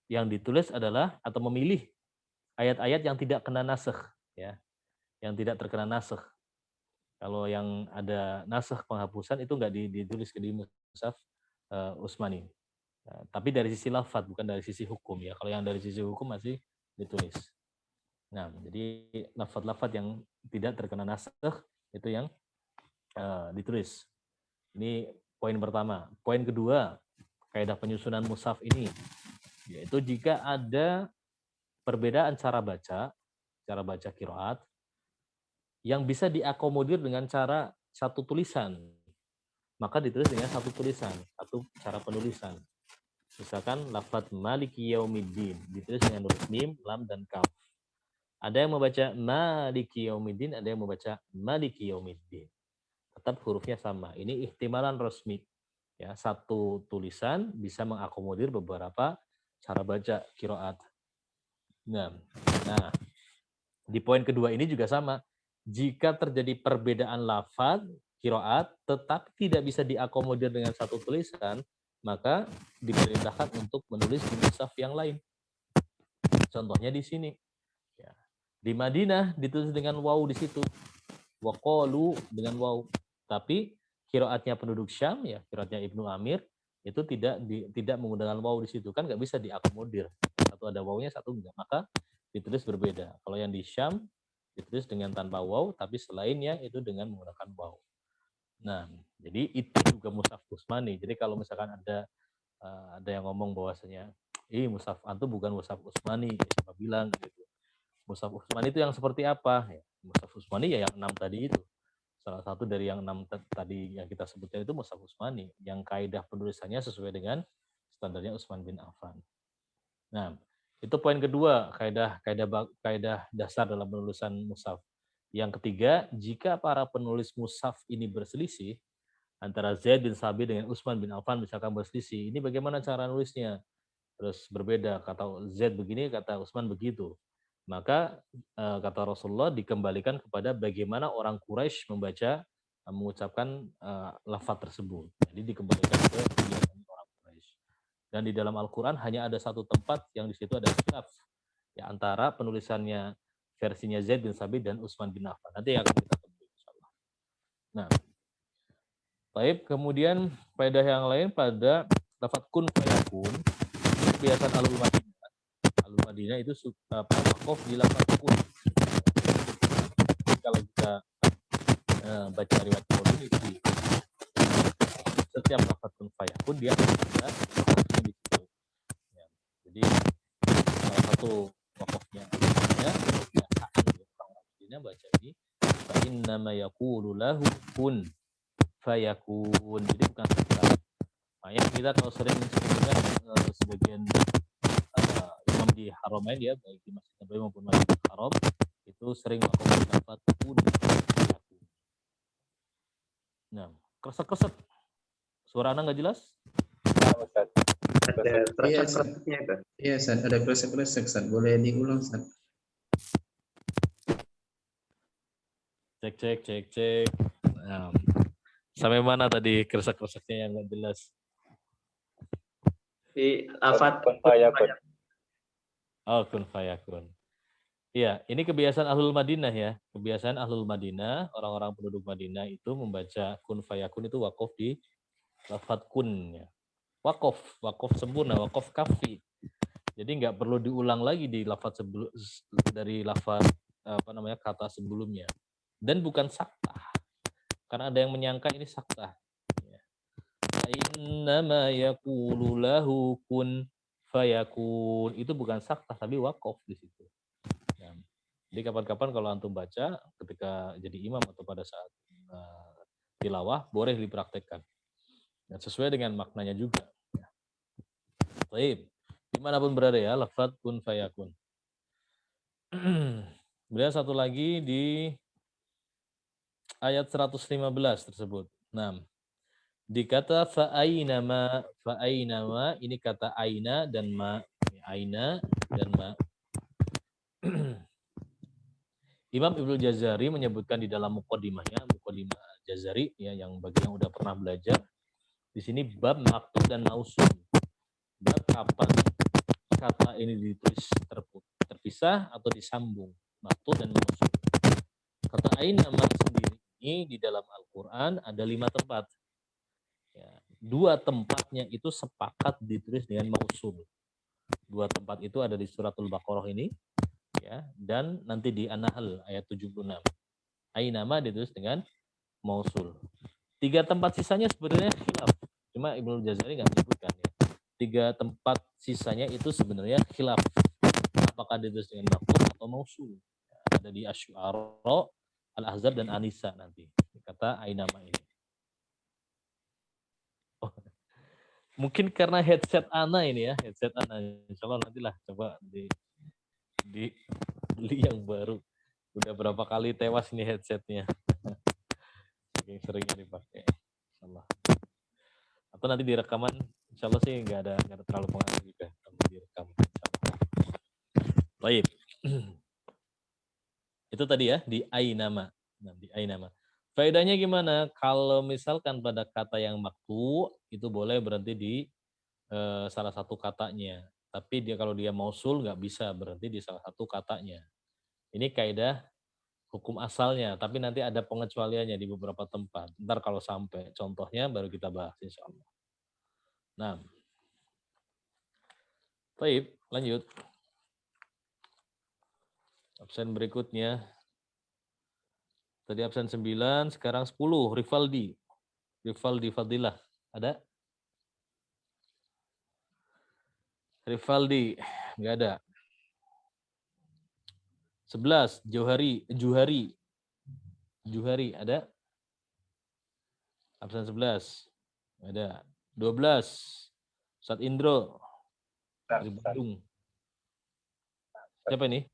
yang ditulis adalah atau memilih ayat-ayat yang tidak kena nasakh, ya, yang tidak terkena nasakh. Kalau yang ada nasakh, penghapusan, itu enggak ditulis di mushaf Utsmani. Nah, tapi dari sisi lafaz, bukan dari sisi hukum, ya. Kalau yang dari sisi hukum masih ditulis. Nah, jadi lafaz-lafaz yang tidak terkena nasakh itu yang ditulis. Ini poin pertama. Poin kedua, kaidah penyusunan mushaf ini, yaitu jika ada perbedaan cara baca qiraat yang bisa diakomodir dengan cara satu tulisan, maka ditulis dengan satu tulisan, satu cara penulisan. Misalkan lafaz Maliki Yaumiddin ditulis dengan huruf mim, lam, dan kaf. Ada yang membaca Maliki Yaumiddin, ada yang membaca Maliki Yaumiddin. Tetap hurufnya sama. Ini ihtimalan resmi. Ya, satu tulisan bisa mengakomodir beberapa cara baca qiraat. Nah, di poin kedua ini juga sama. Jika terjadi perbedaan lafaz qiraat tetap tidak bisa diakomodir dengan satu tulisan, maka diperintahkan untuk menulis di mushaf yang lain. Contohnya di sini. Ya. Di Madinah ditulis dengan waw di situ. Wa qalu dengan waw. Tapi qiraatnya penduduk Syam, ya, qiraatnya Ibnu Amir, itu tidak menggunakan waw di situ. Kan nggak bisa diakomodir. Satu ada wawnya, satu enggak. Maka ditulis berbeda. Kalau yang di Syam ditulis dengan tanpa waw, tapi selainnya itu dengan menggunakan waw. Nah, jadi itu juga mushaf Utsmani. Jadi kalau misalkan ada yang ngomong bahwasanya, mushaf antum bukan mushaf Utsmani, siapa bilang gitu. Mushaf Utsmani itu yang seperti apa? Ya, mushaf Utsmani ya yang 6 tadi itu. Salah satu dari yang 6 tadi yang kita sebutkan itu mushaf Utsmani, yang kaidah penulisannya sesuai dengan standarnya Utsman bin Affan. Nah, itu poin kedua, kaidah dasar dalam penulisan mushaf. Yang ketiga, jika para penulis mushaf ini berselisih antara Zaid bin Sabit dengan Utsman bin Affan misalkan berselisih, ini bagaimana cara nulisnya? Terus berbeda, kata Zaid begini, kata Utsman begitu. Maka kata Rasulullah dikembalikan kepada bagaimana orang Quraisy membaca mengucapkan lafaz tersebut. Jadi dikembalikan ke kebiasaan orang Quraisy. Dan di dalam Al-Qur'an hanya ada satu tempat yang di situ ada khilaf ya antara penulisannya versinya Zaid bin Sabit dan Utsman bin Affan. Nanti akan kita temui insyaallah. Nah, baik, kemudian faedah yang lain pada lafaz kun fayakun, kebiasaan Ahlul Madinah. Ahlul Madinah itu waqaf di lafaz kun. Kalau kita baca riwayat Bukhari itu setiap lafaz kun fayakun dia ada di situ. Ya. Jadi salah satu waqafnya ya orang Madinah baca ini fa innama yaqulu lahu kun fayakun. Jadi bukan kata. Makanya kita kalau sering dengar sebagian imam di Haramain ya, baik di Masjid Nabawi maupun Masjidil Haram, itu sering melakukan lafaz kun fayakun. Nah, keresek-keresek. Suara Anda nggak jelas? Ada kresek-kreseknya itu. Iya, Ustaz, ada kresek-kresek, Ustaz. Boleh diulang, Ustaz? Cek. Nah, sampai mana tadi kresek-kreseknya yang nggak jelas? Di lafaz kun fayakun. Oh, kun fayakun. Iya, ini kebiasaan Ahlul Madinah ya. Kebiasaan Ahlul Madinah, orang-orang penduduk Madinah itu membaca kun fayakun itu waqaf di lafaz kun ya. Waqaf sempurna, waqaf kafi. Jadi nggak perlu diulang lagi di lafaz dari lafaz kata sebelumnya. Dan bukan saktah. Karena ada yang menyangka ini saktah. Ya. Innama yaqulu lahu kun fayakun. Itu bukan saktah tapi waqaf di situ. Ya. Jadi kapan-kapan kalau antum baca ketika jadi imam atau pada saat tilawah boleh dipraktekkan. Dan sesuai dengan maknanya juga. Baik. Dimanapun berada ya, lafaz kun fayakun. Kemudian satu lagi di ayat 115 tersebut. Nah, di kata fa'ainama ini kata aina dan ma. Aina dan ma. Imam Ibnu Jazari menyebutkan di dalam muqaddimah Jazari ya, yang bagi yang udah pernah belajar di sini bab maktub dan mausul. Bab kapan kata ini ditulis terpisah atau disambung, maktub dan mausul. Kata aina ma sendiri ini di dalam Al-Qur'an ada 5 tempat. Ya, 2 tempatnya itu sepakat ditulis dengan mausul. 2 tempat itu ada di suratul Baqarah ini ya, dan nanti di An-Nahl ayat 76. Aina ma ditulis dengan mausul. 3 tempat sisanya sebenarnya khilaf. Cuma Ibnu Jazari nggak menyebutkan ya. 3 tempat sisanya itu sebenarnya khilaf. Apakah ditulis dengan maktub atau mausul? Ada di Asy-Syu'ara, Al-Ahzab dan An-Nisa nanti. Kata aina ma ini. Oh. Mungkin karena headset Ana ini ya, headset Ana. Insyaallah nantilah coba beli yang baru. Udah berapa kali tewas nih headsetnya. Saking seringnya dipakai. Insyaallah. Atau nanti di rekaman, insyaallah sih nggak ada terlalu pengaruh juga kalau direkam. Baik. Itu tadi ya di ainama. Nah, di ainama. Faedahnya gimana? Kalau misalkan pada kata yang maktu itu boleh berhenti di salah satu katanya. Tapi kalau dia mausul nggak bisa berhenti di salah satu katanya. Ini kaidah hukum asalnya, tapi nanti ada pengecualiannya di beberapa tempat. Ntar kalau sampai contohnya baru kita bahas insyaallah. Nah, baik, lanjut. Absen berikutnya. Tadi absen 9, sekarang 10, Rivaldi. Rivaldi Fadilah. Ada? Rivaldi. Nggak ada. 11. Juhari. Ada? Absen 11. Ada. 12. Ustadz Indro. Dari Bandung. Siapa ini?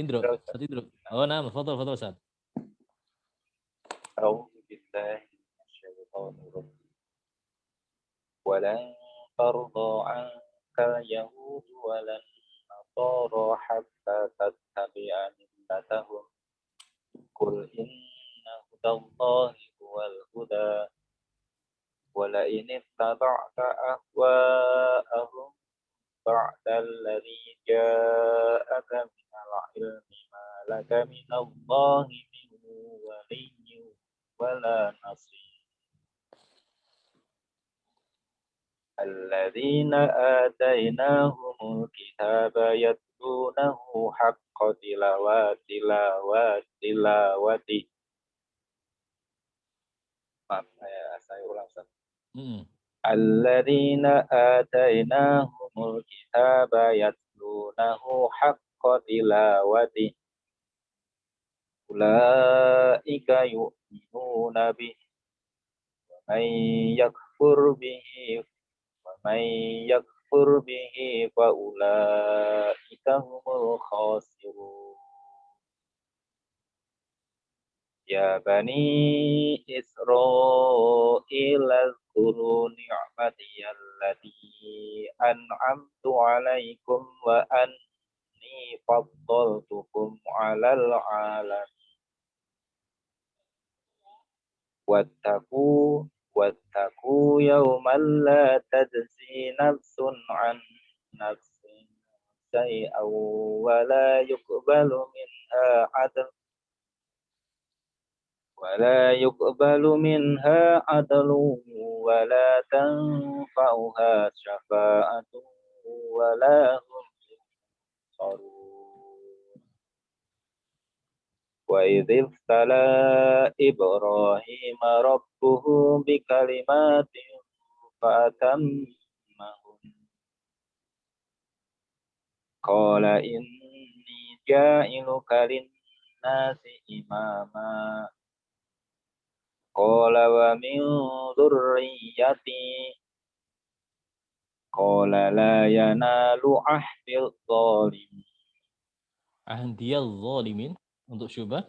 Indro. Ustadz Indro. Oh, nah. Foto Ustadz. ولن ترضى عنك اليهود ولا النصارى حتى تتبع ملتهم قل إن هدى الله هو الهدى ولئن اتبعت أهواءهم بعد الذي جاءك من العلم ما لك من الله من ولي ولا نصير الذين آتيناهم الكتاب يتلونه حق تلاوته. Maaf, saya ulang. الذين آتيناهم الكتاب يتلونه حق تلاوته أولئك يؤمنون به ومن يكفر به فأولئك هم الخاسرون يا بني إسرائيل اذكروا نعمتي التي أنعمت عليكم وأني فضلتكم على العالمين واتقوا يوما لا تجزي نفس عن نفس شيئا ولا يقبل منها عدل ولا تنفعها شفاعة ولا هم ينصرون وإذ ابتلى إبراهيم ربه بكلمات فأتمهن قال إني جاعلك للناس إماما قال ومن ذريتي قال لا ينال عهد الظالمين. Ahdiyal zalimin untuk syubah.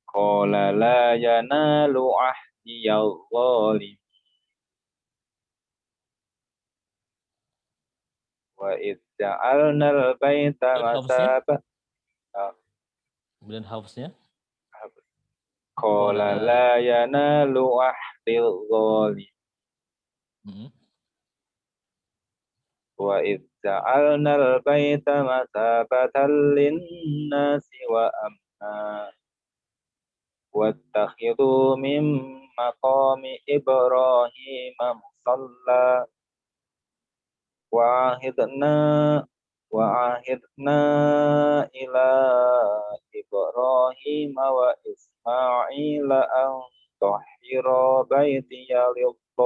Qala la yanalu ahdiyal zalimin. Wa idh ja'alnal baita masabah. Kemudian hafsnya. Qala la yanalu ahdil zalimin. Wa idh ja'alnal baita masabatan linnasi wa amna wattakhidhu min maqami Ibrahim musalla wa'ahidna ila Ibrahim wa Ismail an tahhira baitiya lit-ta'ifin.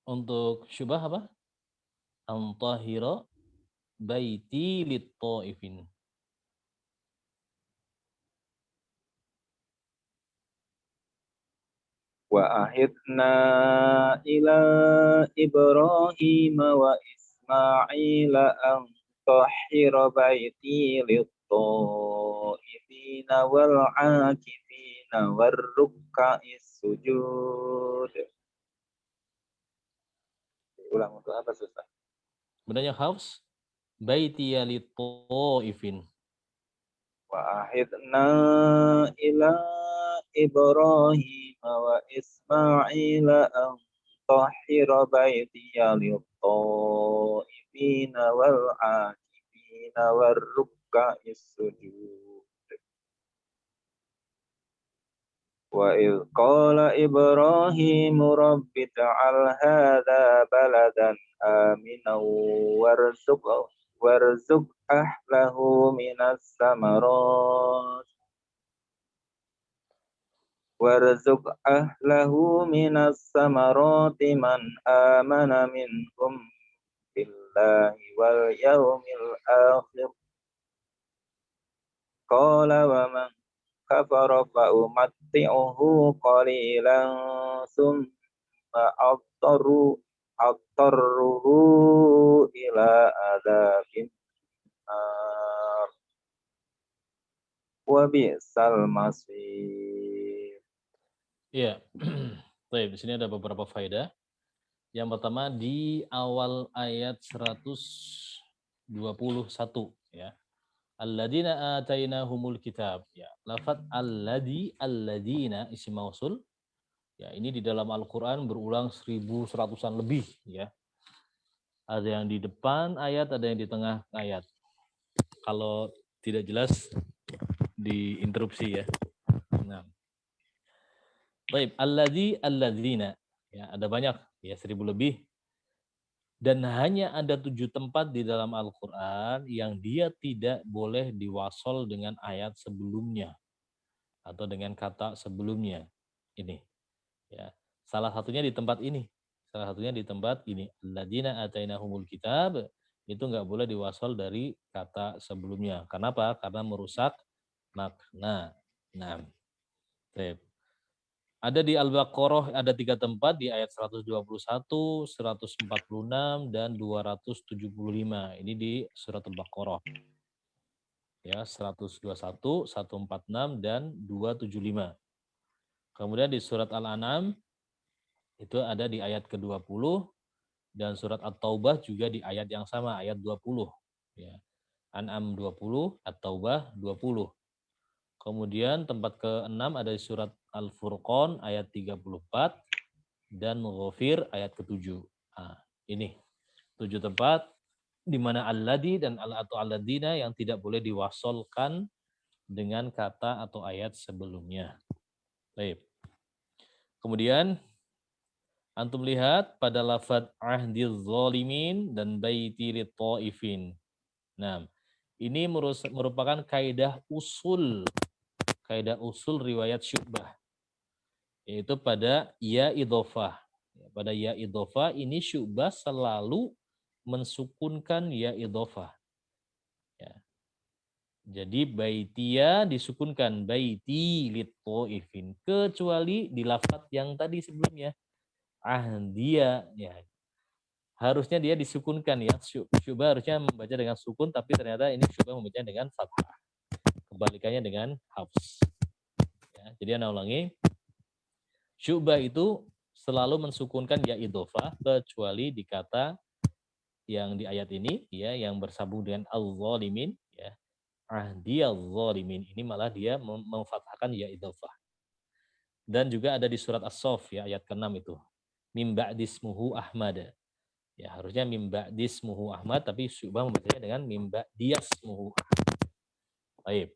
Untuk syubah apa? An tahhira baiti lit-ta'ifin. Wa ahidna ila Ibrahim wa Ismail an tahhira baiti lit-ta'ifina wal 'akifina war ruk'is sujud. Ulang untuk apa susah? Sebenarnya hafs baiti lit-ta'ifin. Wa ahidna ila Ibrahim wa Ismail an tahhira baitiya lit-ta'ifina wal 'akifina war ruk'is sujud. Wa idh qala Ibrahim rabbi ta'al hadha baladan aminan warzuq ahlahu minas samarat warzuq ahlahu minas samarati man amana minhum billahi wal yawmil akhir. Qala wa man kafara fa umatti'uhu qalilan summa attarruhu ila adzabin nar wa bi'sal masir. Iya. Baik, di sini ada beberapa faedah. Yang pertama di awal ayat 121 ya. Alladzina atainahumul kitab ya. Lafaz alladzina isim mausul. Ya, ini di dalam Al-Qur'an berulang 1100-an lebih ya. Ada yang di depan ayat, ada yang di tengah ayat. Kalau tidak jelas diinterupsi ya. Nah. Baik, alladzina ya, ada banyak ya 1000 lebih. Dan hanya ada 7 tempat di dalam Al-Qur'an yang dia tidak boleh diwasol dengan ayat sebelumnya atau dengan kata sebelumnya. Ini ya. Salah satunya di tempat ini. Salah satunya di tempat ini. Alladzina atainahumul kitab itu enggak boleh diwasol dari kata sebelumnya. Kenapa? Karena merusak makna. Nah, ada di Al-Baqarah ada 3 tempat di ayat 121, 146 dan 275. Ini di surat Al-Baqarah. Ya, 121, 146 dan 275. Kemudian di surat Al-An'am itu ada di ayat ke-20 dan surat At-Taubah juga di ayat yang sama, ayat 20. Ya. An'am 20, At-Taubah 20. Kemudian tempat ke-6 ada di surat Al-Furqan ayat 34 dan Ghafir ayat ke-7. Nah, ini 7 tempat di mana alladzi dan atau alladzina yang tidak boleh diwasolkan dengan kata atau ayat sebelumnya. Baik. Kemudian antum lihat pada lafaz ahdiz zalimin dan baiti lit taifin. Nah, ini merupakan kaidah usul riwayat Syu'bah, yaitu pada ya idhofah. Pada ya idhofah ini Syu'bah selalu mensukunkan ya idhofah. Ya. Jadi baitia disukunkan baiti lit taifin, kecuali di lafaz yang tadi sebelumnya ahdiya ya. Harusnya dia disukunkan ya. Syu'bah harusnya membaca dengan sukun, tapi ternyata ini Syu'bah membaca dengan fathah. Kebalikannya dengan Hafs. Ya, jadi ana ulangi. Syu'bah itu selalu mensukunkan ya idhofah kecuali di kata yang di ayat ini ya yang bersambung dengan al-zalimin ya. Ahdiyaz-zalimin ini malah dia memfathahkan ya idhofah. Dan juga ada di surat As-Saff ya ayat ke-6 itu. Mim ba'dismuhu Ahmad. Ya, harusnya mim ba'dismuhu Ahmad tapi Syu'bah membacanya dengan mim ba'diyasmuhu Ahmad. Baik.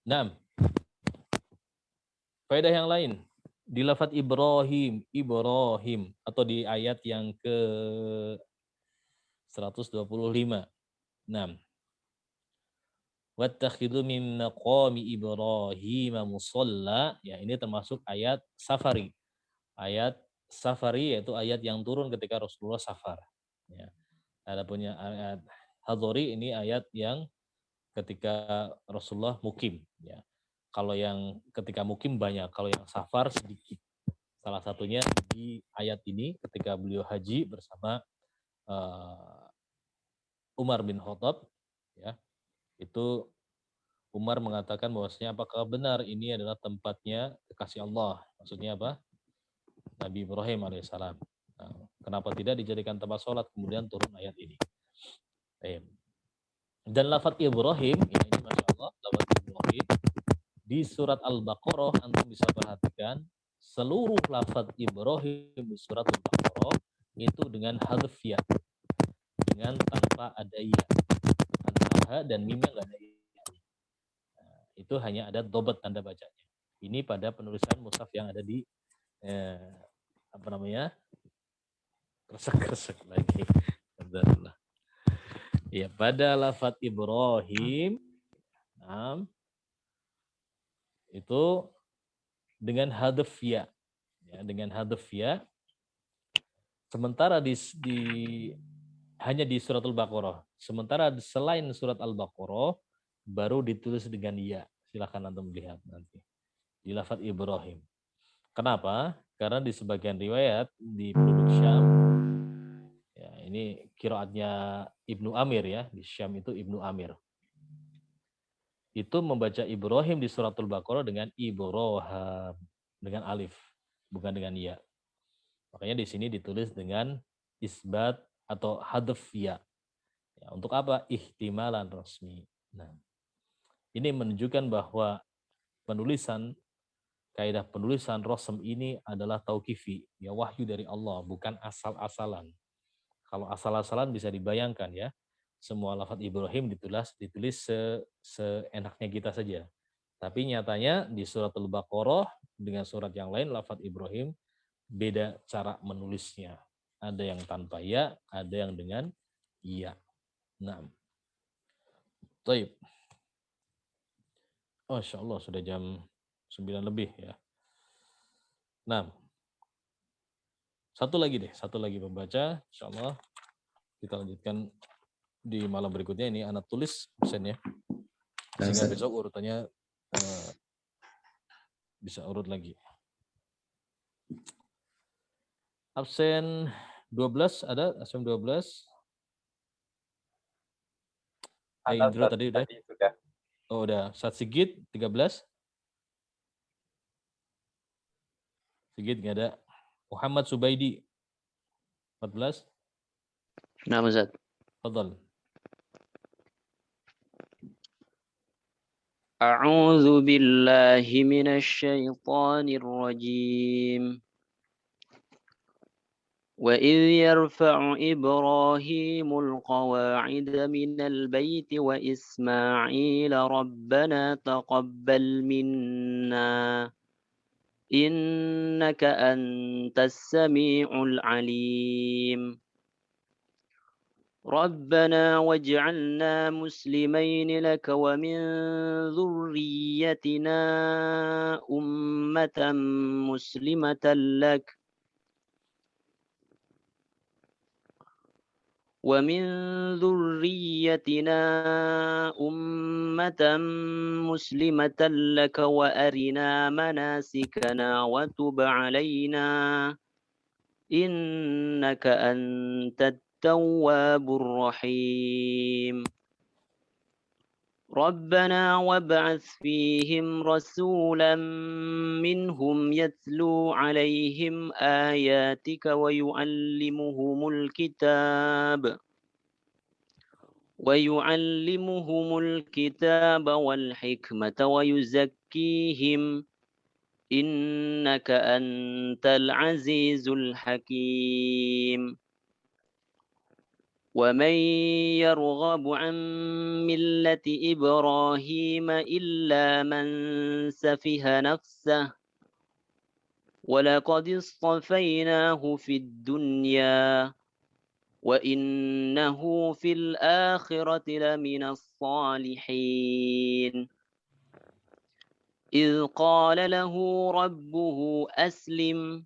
Nah, faedah yang lain di lafaz Ibrahim atau di ayat yang ke 125. Nah, wattakhidhu min maqami Ibrahim musalla, ya ini termasuk ayat safari. Ayat safari yaitu ayat yang turun ketika Rasulullah safar. Ya. Ada punya ayat hadori ini ayat yang ketika Rasulullah mukim ya. Kalau yang ketika mukim banyak, kalau yang safar sedikit. Salah satunya di ayat ini ketika beliau haji bersama Umar bin Khattab ya. Itu Umar mengatakan bahwasanya apakah benar ini adalah tempatnya kekasih Allah? Maksudnya apa? Nabi Ibrahim alaihissalam. Nah, kenapa tidak dijadikan tempat sholat? Kemudian turun ayat ini. Dan lafaz Ibrahim, ya ini Masya Allah, lafaz Ibrahim di surat Al-Baqarah, antum bisa perhatikan seluruh lafaz Ibrahim di surat Al-Baqarah itu dengan hadf ya, dengan tanpa ada ya, tanpa ha dan mimnya nggak ada ya. Nah, itu hanya ada dobat tanda bacanya. Ini pada penulisan mushaf yang ada di kresek lagi. Ya, pada lafaz Ibrahim, Itu dengan hadaf ya, dengan hadaf ya. Sementara hanya di surat Al-Baqarah. Sementara selain surat Al-Baqarah baru ditulis dengan ya. Silakan antum lihat nanti di lafaz Ibrahim. Kenapa? Karena di sebagian riwayat di penduduk Syam, ya ini qiraatnya Ibnu Amir ya, di Syam itu Ibnu Amir. Itu membaca Ibrahim di surat Al-Baqarah dengan Ibrahim, dengan alif, bukan dengan ya. Makanya di sini ditulis dengan isbat atau hadaf ya. Untuk apa? Ihtimalan resmi. Nah, ini menunjukkan bahwa kaidah penulisan Rasm ini adalah tauqifi, ya wahyu dari Allah, bukan asal-asalan. Kalau asal-asalan bisa dibayangkan ya, semua lafaz Ibrahim ditulis seenaknya kita saja. Tapi nyatanya di surat Al-Baqarah dengan surat yang lain lafaz Ibrahim beda cara menulisnya. Ada yang tanpa ya, ada yang dengan iya. Nah, baik. Masya Allah sudah jam 9 lebih ya. Nah, satu lagi pembaca, insya Allah kita lanjutkan di malam berikutnya. Ini anak tulis absennya, sehingga besok urutannya bisa urut lagi. Absen 12 ada, absen 12. Indro tadi udah. Oh udah. Sat Sigit 13. Sigit nggak ada. Muhammad Subaidi 14. Nah, Ustaz. Fadhal. A'udzu billahi minasy syaithanir rajim. وإذ يرفع إبراهيم القواعد من البيت وإسماعيل ربنا تقبل منا إنك أنت السميع العليم ربنا واجعلنا مسلمين لك ومن ذريتنا أمة مسلمة لك ومن ذريتنا أمة مسلمة لك وأرنا مناسكنا وتب علينا إنك أنت التواب الرحيم ربنا وابعث فيهم رسولا منهم يتلو عليهم آياتك ويعلمهم الكتاب والحكمة ويزكيهم إنك أنت العزيز الحكيم ومن يرغب عن ملة إبراهيم إلا من سفه نفسه ولقد اصطفيناه في الدنيا وإنه في الآخرة لمن الصالحين إذ قال له ربه أسلم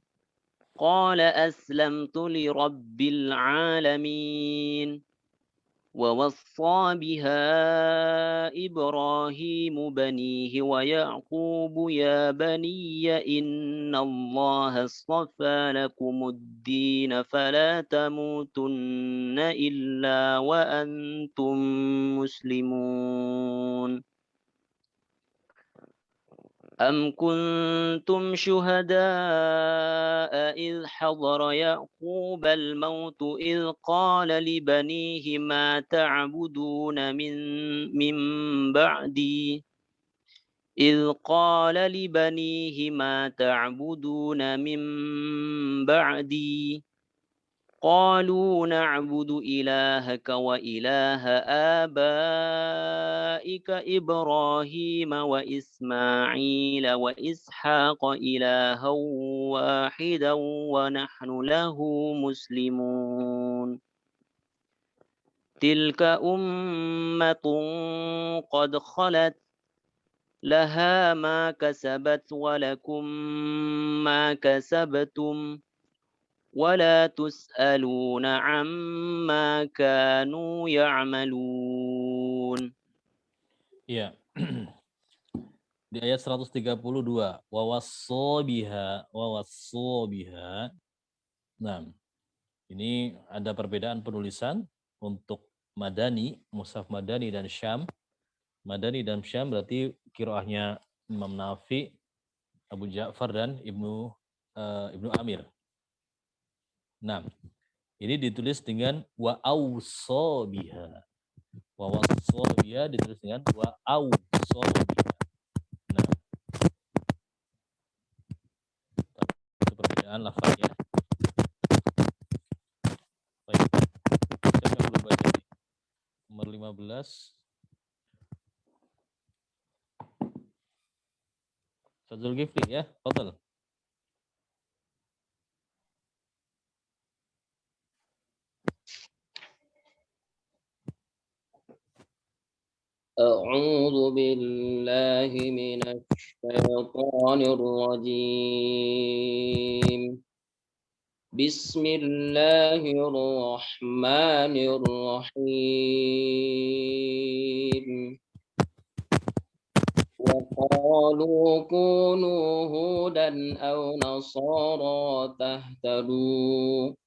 قال أسلمت لرب العالمين ووصى بها إبراهيم بنيه ويعقوب يا بني إن الله اصطفى لكم الدين فلا تموتن إلا وأنتم مسلمون أم كنتم شهداء إذ حضر يعقوب الموت إذ قال لبنيه ما تعبدون من بعدي إذ قال لبنيه ما تعبدون من بعدي قالوا نعبد إلهك وإله آبائك إبراهيم وإسماعيل وإسحاق إلها واحدا ونحن له مسلمون تلك أمة قد خلت لها ما كسبت ولكم ما كسبتم ولا تسألون عما كانوا يعملون. Ya. Di ayat 132, wawassobiha. Nah, ini ada perbedaan penulisan untuk Madani, Mushaf Madani dan Syam. Madani dan Syam berarti qiraahnya Imam Nafi, Abu Ja'far dan Ibnu Amir. Nah, ini ditulis dengan wa awsobiha. Wa wassobiha ditulis dengan wa awsobiha. Nah, itu perbedaan lafaznya. Baik. Siapa yang belum baca ini? Nomor 15. Fadzul Ghifri ya, fadhal. أعوذ بالله من الشيطان الرجيم بسم الله الرحمن الرحيم وقالوا كونوا هودا أو نصارى تهتدوا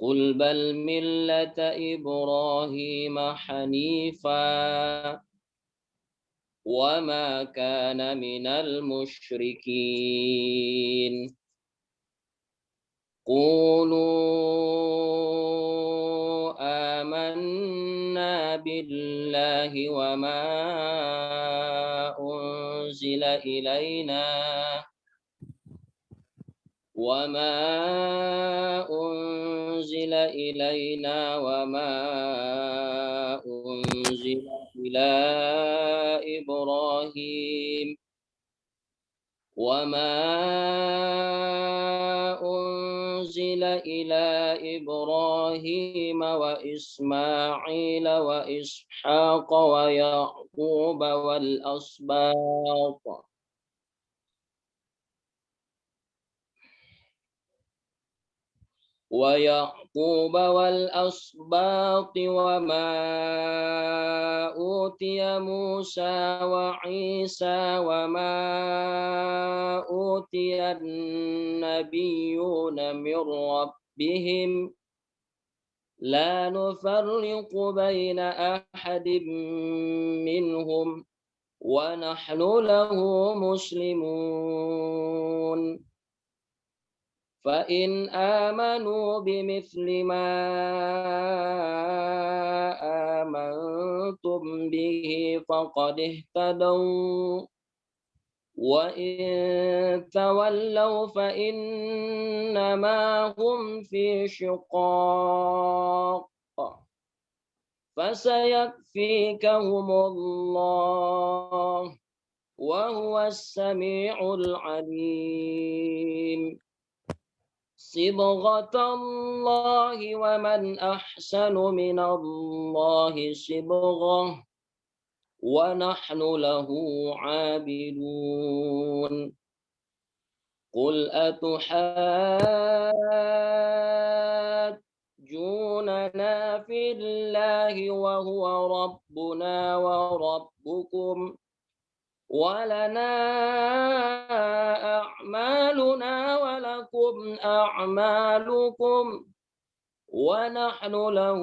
قل بل ملة إبراهيم حنيفا وما كان من المشركين قولوا آمنا بالله وما أنزل إلينا وما أنزل إلى إبراهيم وإسماعيل وإسحاق ويعقوب والأسباط وما أوتي موسى وعيسى وما أوتي النبيون من ربهم لا نفرق بين أحد منهم ونحن له مسلمون فإن آمنوا بمثل ما آمنتم به فقد اهتدوا وإن تولوا فإنما هم في شقاق فسيكفيكهم الله وهو السميع العليم صبغة الله ومن أحسن من الله صبغة ونحن له عابدون قل أتحاجوننا في الله وهو ربنا وربكم ولنا أعمالنا ولكم أعمالكم ونحن له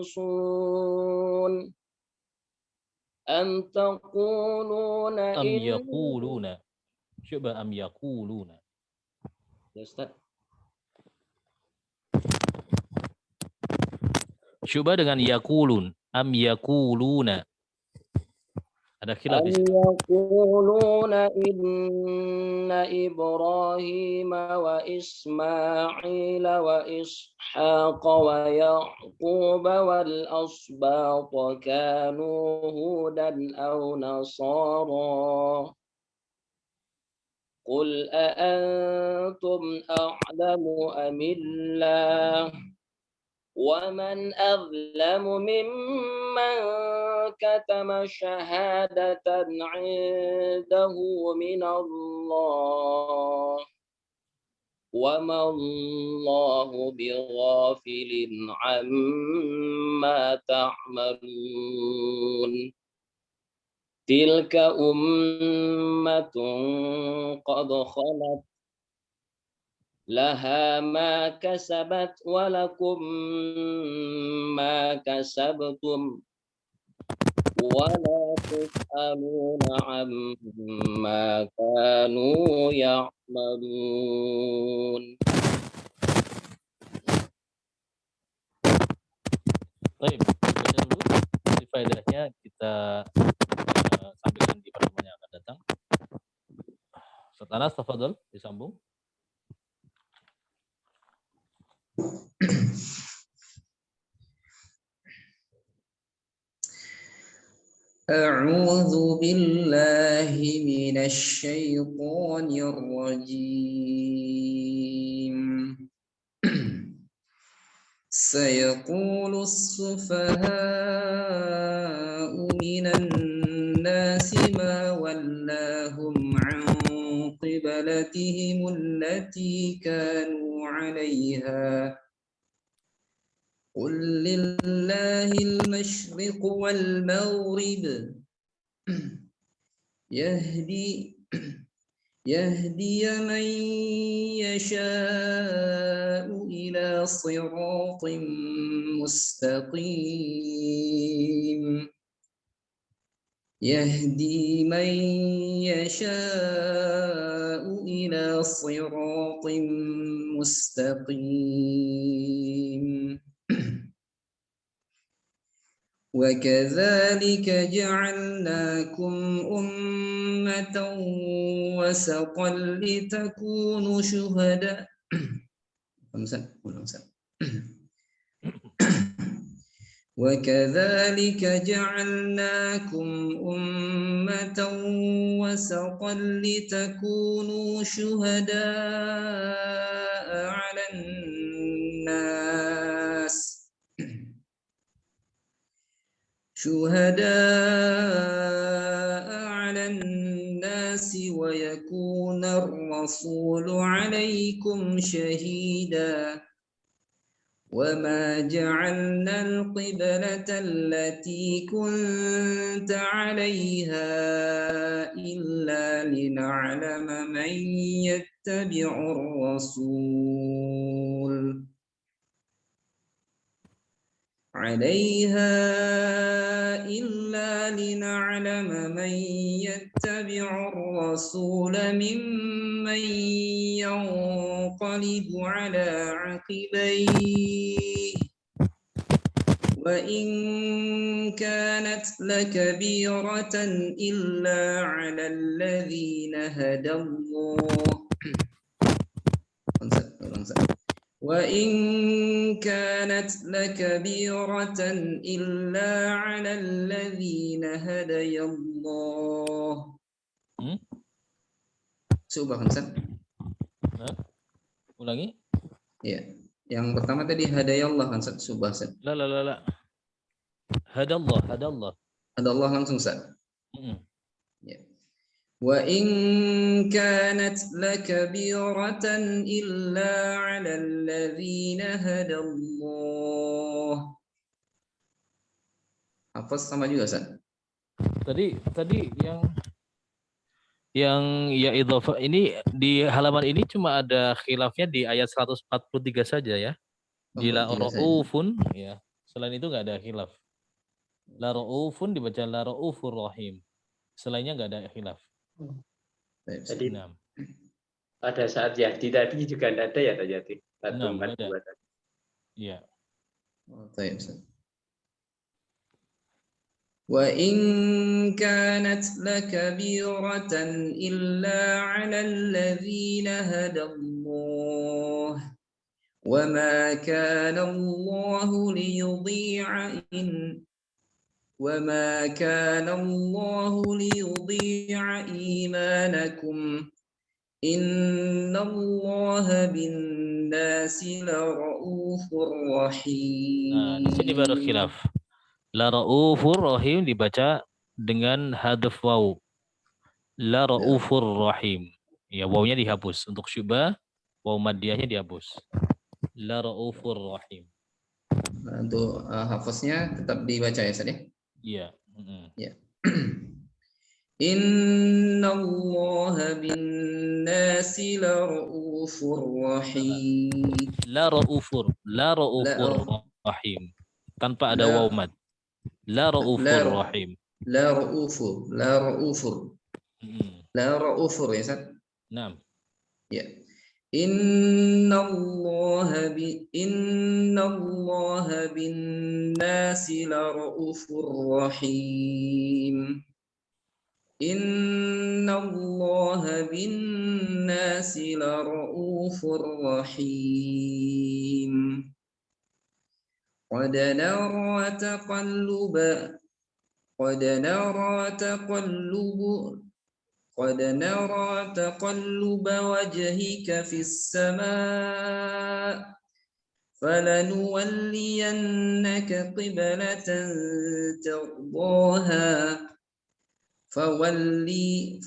مخلصون أم تقولون أم يقولون coba am yaquluna ya Ustaz. Coba dengan yaqulun am yaquluna ada khilaf أم di situ. يقولون إن إبراهيم وإسماعيل وإسحاق ويعقوب والأسباط كانوا هودا أو نصارى قل أأنتم أعلم أم الله ومن أظلم ممن كتم شهادة عنده من الله وما الله بغافل عما تعملون تلك أمة قد خلت لها ما كسبت ولكم ما كسبتم ولا تسألون عما كانوا يعملون. Baik, baca dulu. Jadi faedahnya kita sampaikan di pertemuan yang akan datang. Ustaz Anas, tafadhol, disambung. أعوذ بالله من الشيطان الرجيم سيقول السفهاء من الناس ما ولاهم عن قبلتهم التي كانوا عليها قل لله المشرق والمغرب يهدي من يشاء إلى صراط مستقيم يهدي من يشاء إلى صراط مستقيم وكذلك جعلناكم أمة وسطا لتكونوا شهداء وكذلك جعلناكم أمة وسطا لتكونوا شهداء على الناس ويكون الرسول عليكم شهيدا وما جعلنا القبلة التي كنت عليها إلا لنعلم من يتبع الرسول ممن ينقلب على عقبيه وإن كانت لكبيرة إلا على الذين هدى الله وإن كانت لكبيرة إلا على الذين هدي الله. Subah Ustaz. Ulangi. Ya. Yang pertama tadi hadayallah Ustaz, subah Ustaz. La. Hadallah. Hadallah langsung Ustaz. Ya. Wa in kanat lakabiratan illa 'alal ladzina hadallah. Apa sama juga Ustaz? Tadi yang ya idhofah ini di halaman ini cuma ada khilafnya di ayat 143 saja ya. Di la raufun ya. Selain itu enggak ada khilaf. La raufun dibaca la raufur rahim. Selainnya enggak ada khilaf. Jadi pada saat Yahdi tadi juga tidak ada ya Yahdi. Iya. Baik Ustaz. وَإِنْ كَانَتْ لَكَبِيرَةً إِلَّا عَلَى الَّذِينَ هَدَى اللَّهُ وَمَا كَانَ اللَّهُ لِيُضِيعَ إِيمَانَكُمْ إِنَّ اللَّهَ بِالنَّاسِ لَرَءُوفٌ رَحِيمٌ. Nah, di sini baru khilaf. La raufur rahim dibaca dengan hadaf waw. La raufur rahim. Ya, wawnya dihapus. Untuk syubah, waw maddiyahnya dihapus. La raufur rahim. Nah, untuk hafaznya tetap dibaca ya, Ustaz ya? Iya. Ya. Innallaha bin-nasi la'ufur rahim. La raufur rahim. Tanpa ada waw mad. La raufur rahim. La raufur. La raufur ya, Ustaz? Naam. Ya. Innallaha bin-nasi la'ufur rahim. Innallaha bin-nasi la'ufur rahim. Qad nara taqalluba wajhika fis samaa falanuwalliyannaka qiblatan tardaha fawalli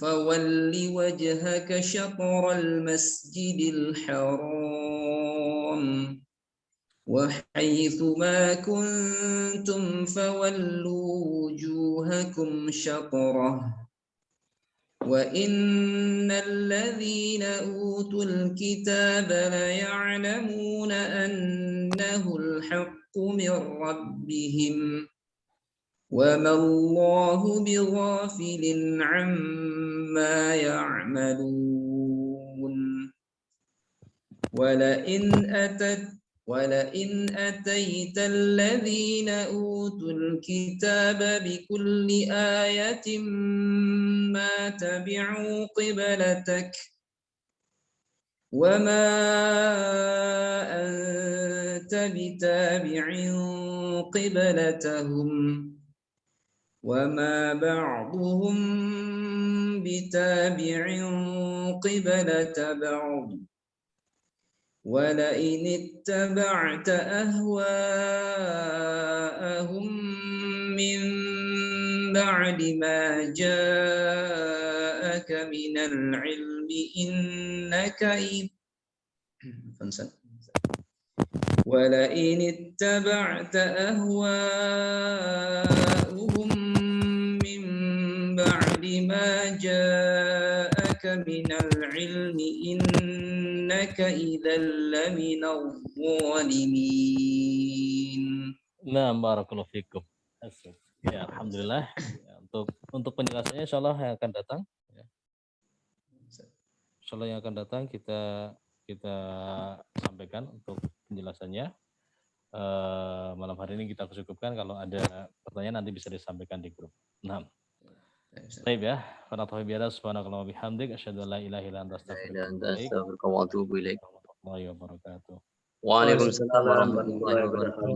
wajhaka syatral masjidil haram wa haitsu ma kuntum fawallu wujuhakum syatrah wa innal ladzina utul kitaba la ya'lamuna annahu al-haqqu min rabbihim wa ma Allahu bighafilin 'amma ya'malun ولئن أتيت الذين أوتوا الكتاب بكل آية ما تبعوا قبلتك وما أنت بتابع قبلتهم وما بعضهم بتابع قبلة بعض ولئن اتبعت أهواءهم من بعد ما جاءك من العلم ولئن اتبعت أهواءهم من بعد ما جاءك من العلم إنك إذا لمن الظالمين. Nah, barakallahu fikum. Ya, alhamdulillah. Ya, untuk penjelasannya insyaallah yang akan datang ya. Insyaallah yang akan datang kita sampaikan untuk penjelasannya. Malam hari ini kita cukupkan. Kalau ada pertanyaan nanti bisa disampaikan di grup. Nah. Baik ya. Wa subhanallahi wa bihamdik asyhadu an la ilaha illa anta astaghfiruka wa atubu ilaik. Warahmatullahi wabarakatuh. Waalaikumsalam warahmatullahi wabarakatuh.